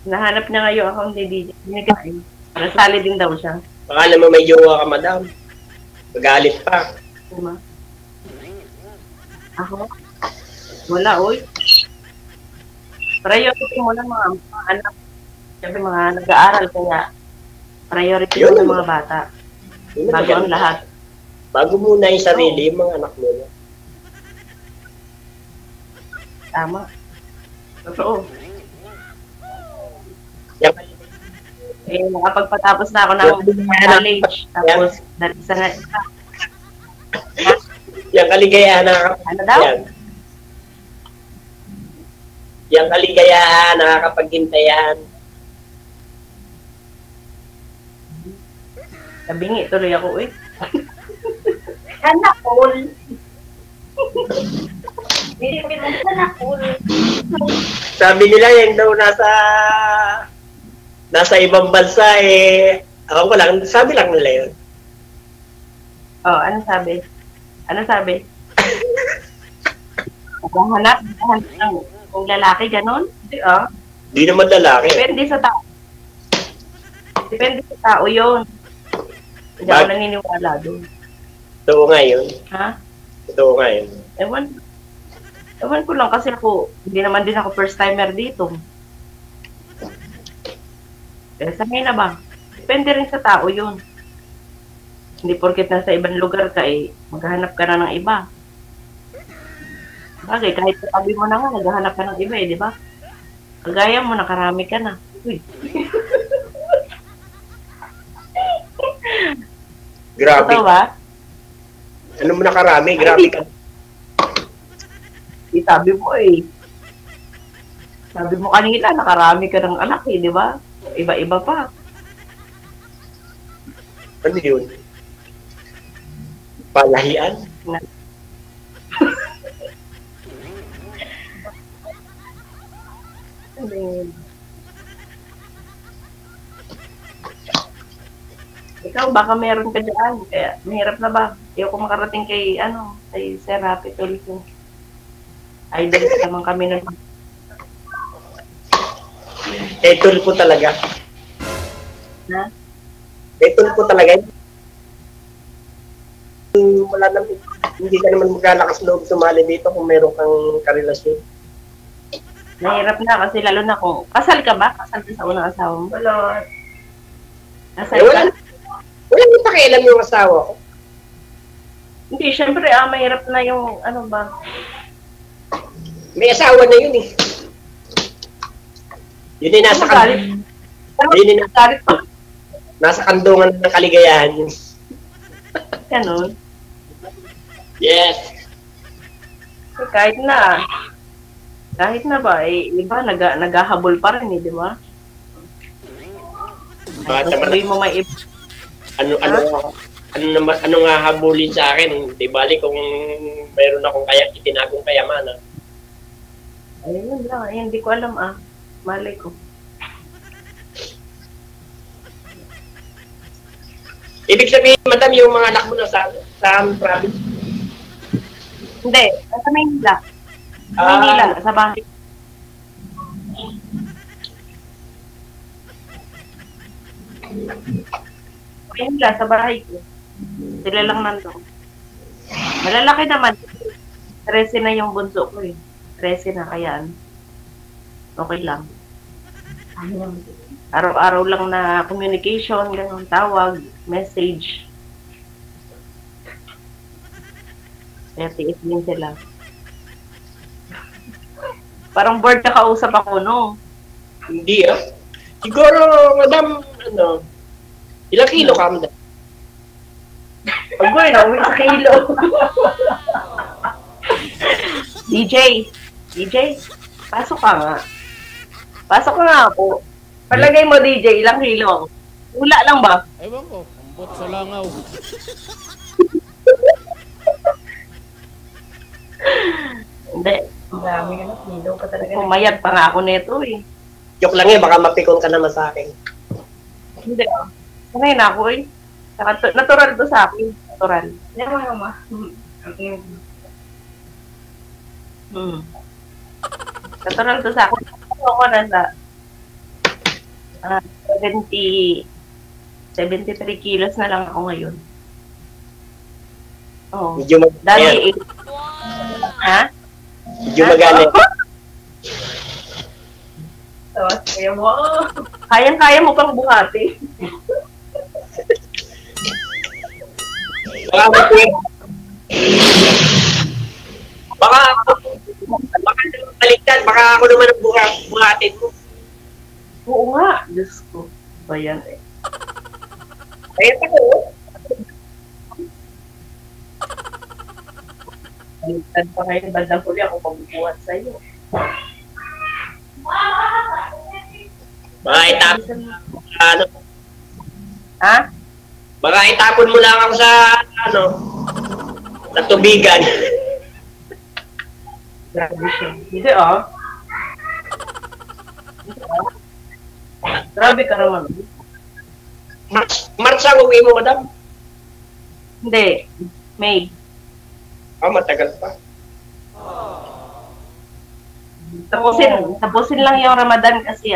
Nahanap niya ngayon ako ni DJ. Binigay. Para sali din daw siya. Baka naman may jowa ka, madam. Magalit pa. Diba? Ako? Wala, oy. Priority mo lang mga anak. Siyempre mga nag-aaral kaya priority mo ng mga bata. Bago ang lahat. Bago muna yung sarili, yung mga anak mo. Tama. Totoo. Eh, nakapagpatapos na ako ng college. Tapos, isa na isa. Yung kaligayahan Ano daw? Yung kaligayahan, nakakapaghintayan. Nabingi tuloy ako, eh. Anak, Paul. Hindi mo anak, Paul. Sabi nila yung daw nasa ibang bansa eh. Ako lang, sabi lang nila yun. Oh, ano sabi? Ano sabi? Maghahanap ng kung lalaki, ganon? Hindi ah. Hindi naman lalaki. Depende sa tao. Depende sa tao yun. Hindi ako naniniwala doon. Totoo nga yun. Ha? Totoo nga yun. Ewan ko lang kasi hindi naman din ako first timer dito. Kaya sanay na ba? Depende rin sa tao yun. Hindi porket nasa ibang lugar ka maghahanap ka na ng iba. Bagay, kahit sabi mo na nga, naghahanap ka ng iba di ba? Kagaya mo, nakarami ka na. Uy. Grabe. Ito ba? Ano mo nakarami? Grabe ka. Sabi mo Sabi mo kanina, nakarami ka ng anak di ba? Iba-iba pa. Ano yun? Palahian? Ikaw, baka meron ka dyan. Kaya, mahirap na ba? Ayoko makarating kay Sir Happy Tulfo. Idol naman kami nun. Tulfo talaga. Ha? Tulfo talaga. Wala naman, hindi ka naman magkalakas loob sumali dito kung meron kang karelasyon. Mahirap na kasi lalo na kung kasal ka ba? Kasal ka sa unang asawa mo? Wala. Kasal ka? Wala nang pakialam yung asawa ko. Hindi, syempre mahirap na yung ba? May asawa na yun eh. Yun ay nasa nasa kandungan ng kaligayahan yun. Ganun. Yes. Kahit na ba, iba naghahabol pa rin di ba? Sabi mo may iba. Ano nga habulin sa akin? Di bali kung mayroon akong itinagong kayamanan. Ayun lang, hindi ko alam malay ko. Ibig sabihin, madam, yung mga anak mo na sa province? Hindi, sa Maynila. Sa Maynila, sa bahay. Ayun lang, sa bahay ko. Sila lang nandun. Malalaki naman. 13 na yung bunso ko eh. 13 na kaya okay lang. Araw-araw lang na communication, ganun, tawag, message. Kaya tiis din sila. Parang bored na kausap ako, no? Hindi ah. Siguro, madam, ilang kilo ka, madam? Pag boy, nauwi sa kilo. DJ, pasok ka nga. Pasok ka nga po. Palagay mo, DJ, ilang kilo? Wala lang ba? Ewan ko, ambot sa langaw. Hindi. Dami ka na, kilo pa talaga. Pumayag pa nga ako neto eh. Joke lang baka mapikon ka naman sa akin. Hindi ah. Sanay na ako eh. Natural to sa akin. Natural. Yan mga ma. Okay. Natural to sa akin. Ako nasa 73 kilos na lang ako ngayon. Oh. Medyo Dati ha? Medyo magalit. Tapos kaya mo, kayang-kaya mo pang buhati. Baka baliktad, baka ako naman ang buhatin mo. Oo nga, Diyos ko. Ba yan eh. Kaya ako. Baliktad pa kayo, bandang huli ako pagbubuhat sa'yo. Baka itapon ha? Baka itapon mo lang ako sa sa tubigan. Grabe siya. Hindi oh. Grabe ka naman. March ang uwi mo, madam? Hindi. May. Matagal pa. Tapusin lang yung Ramadan kasi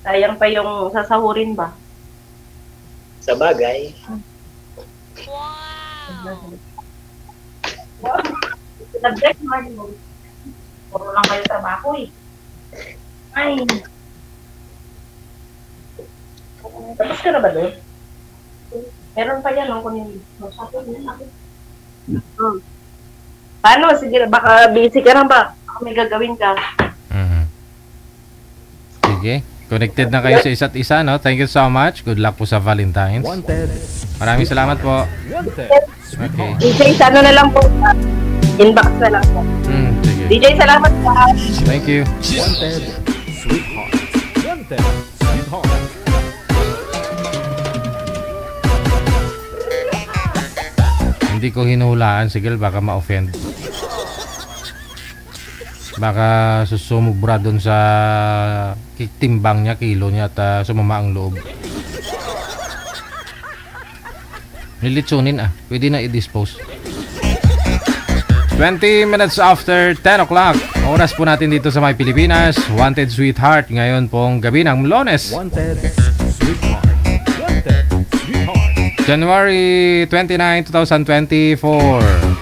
sayang pa yung sasahurin ba? Sa bagay. Nag-break naman mo. Puro lang kayo trabaho eh. Ay. Tapos ka na ba doon? Meron pa yan kung hindi. Paano? Sige, baka busy ka na ba? Ako may gagawin ka. Sige. Connected na kayo sa isa't isa, no? Thank you so much. Good luck po sa Valentine's. Maraming salamat po. Okay. DJ, sana na lang po. Inbox na lang po. Sige. DJ, salamat po. Thank you. Wanted, sweetheart. Wanted, sweetheart. Hindi ko hinuhulaan, Sigel, baka ma-offend. Baka susumubra doon sa timbang niya, kilo niya at sumama ang loob. Nilitsunin pwede na i-dispose. 20 minutes after 10 o'clock. Oras po natin dito sa May Pilipinas. Wanted Sweetheart ngayon pong gabi ng Lunes. Wanted Sweetheart. Wanted Sweetheart. January 29, 2024.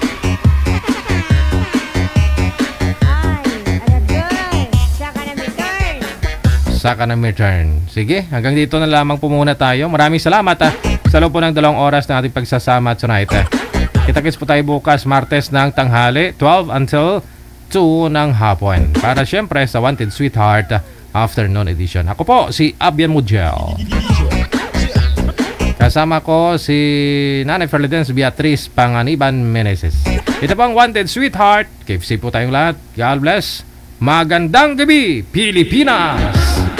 Saka na may turn. Sige, hanggang dito na lamang po muna tayo. Maraming salamat sa loob po ng 2 oras na ating pagsasama tonight. Kita-kits po tayo bukas Martes ng tanghali, 12 until 2 ng hapon. Para syempre sa Wanted Sweetheart Afternoon Edition. Ako po si Abian Mujel. Kasama ko si Nanay Ferladens Beatriz Panganiban Meneses. Ito po ang Wanted Sweetheart. Keep safe po tayong lahat. God bless. Magandang gabi, Pilipinas!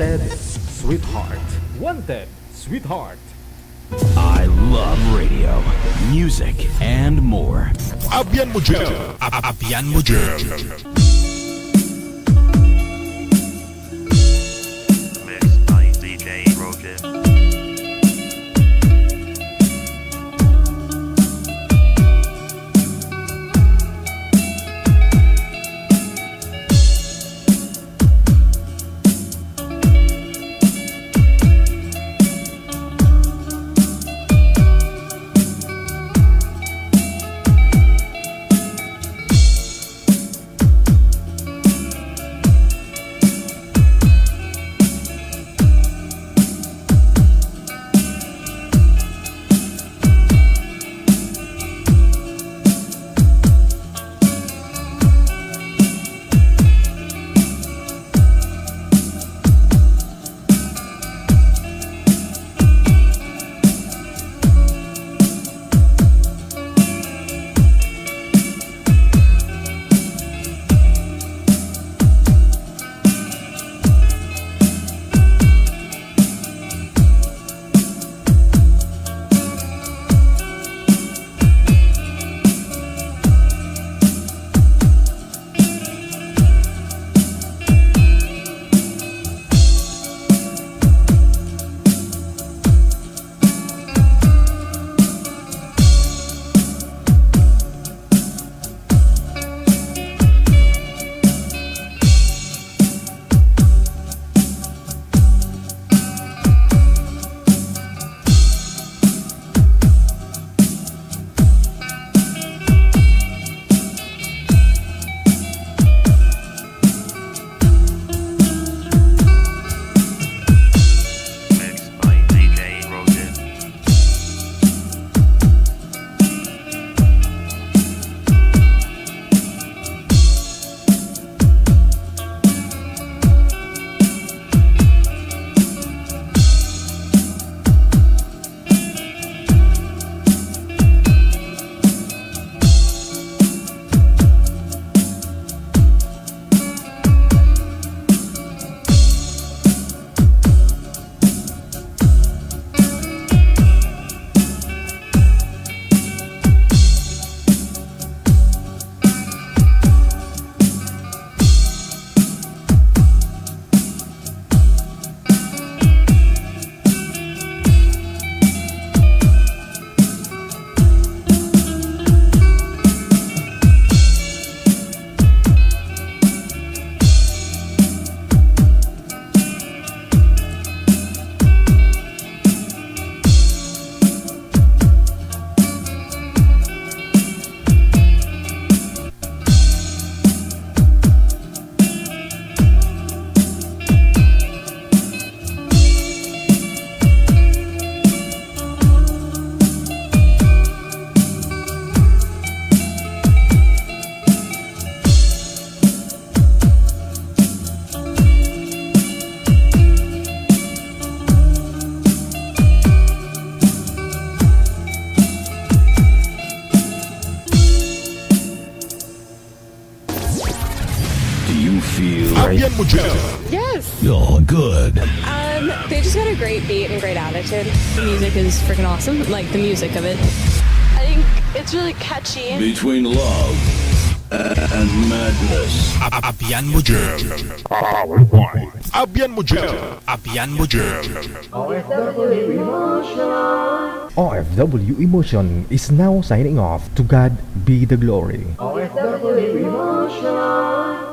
Wanted, Sweetheart. Wanted, Sweetheart. I love radio, music, and more. Abyan mo dyan. Abyan mo dyan. Mixed by DJ Rogan. Yes. Oh, good. They just got a great beat and great attitude. The music is freaking awesome. Like the music of it. I think it's really catchy. Between love and madness. Abyan mo dyan. Abyan mo dyan. Abyan mo dyan. OFW Emotion is now signing off. To God be the glory. OFW Emotion.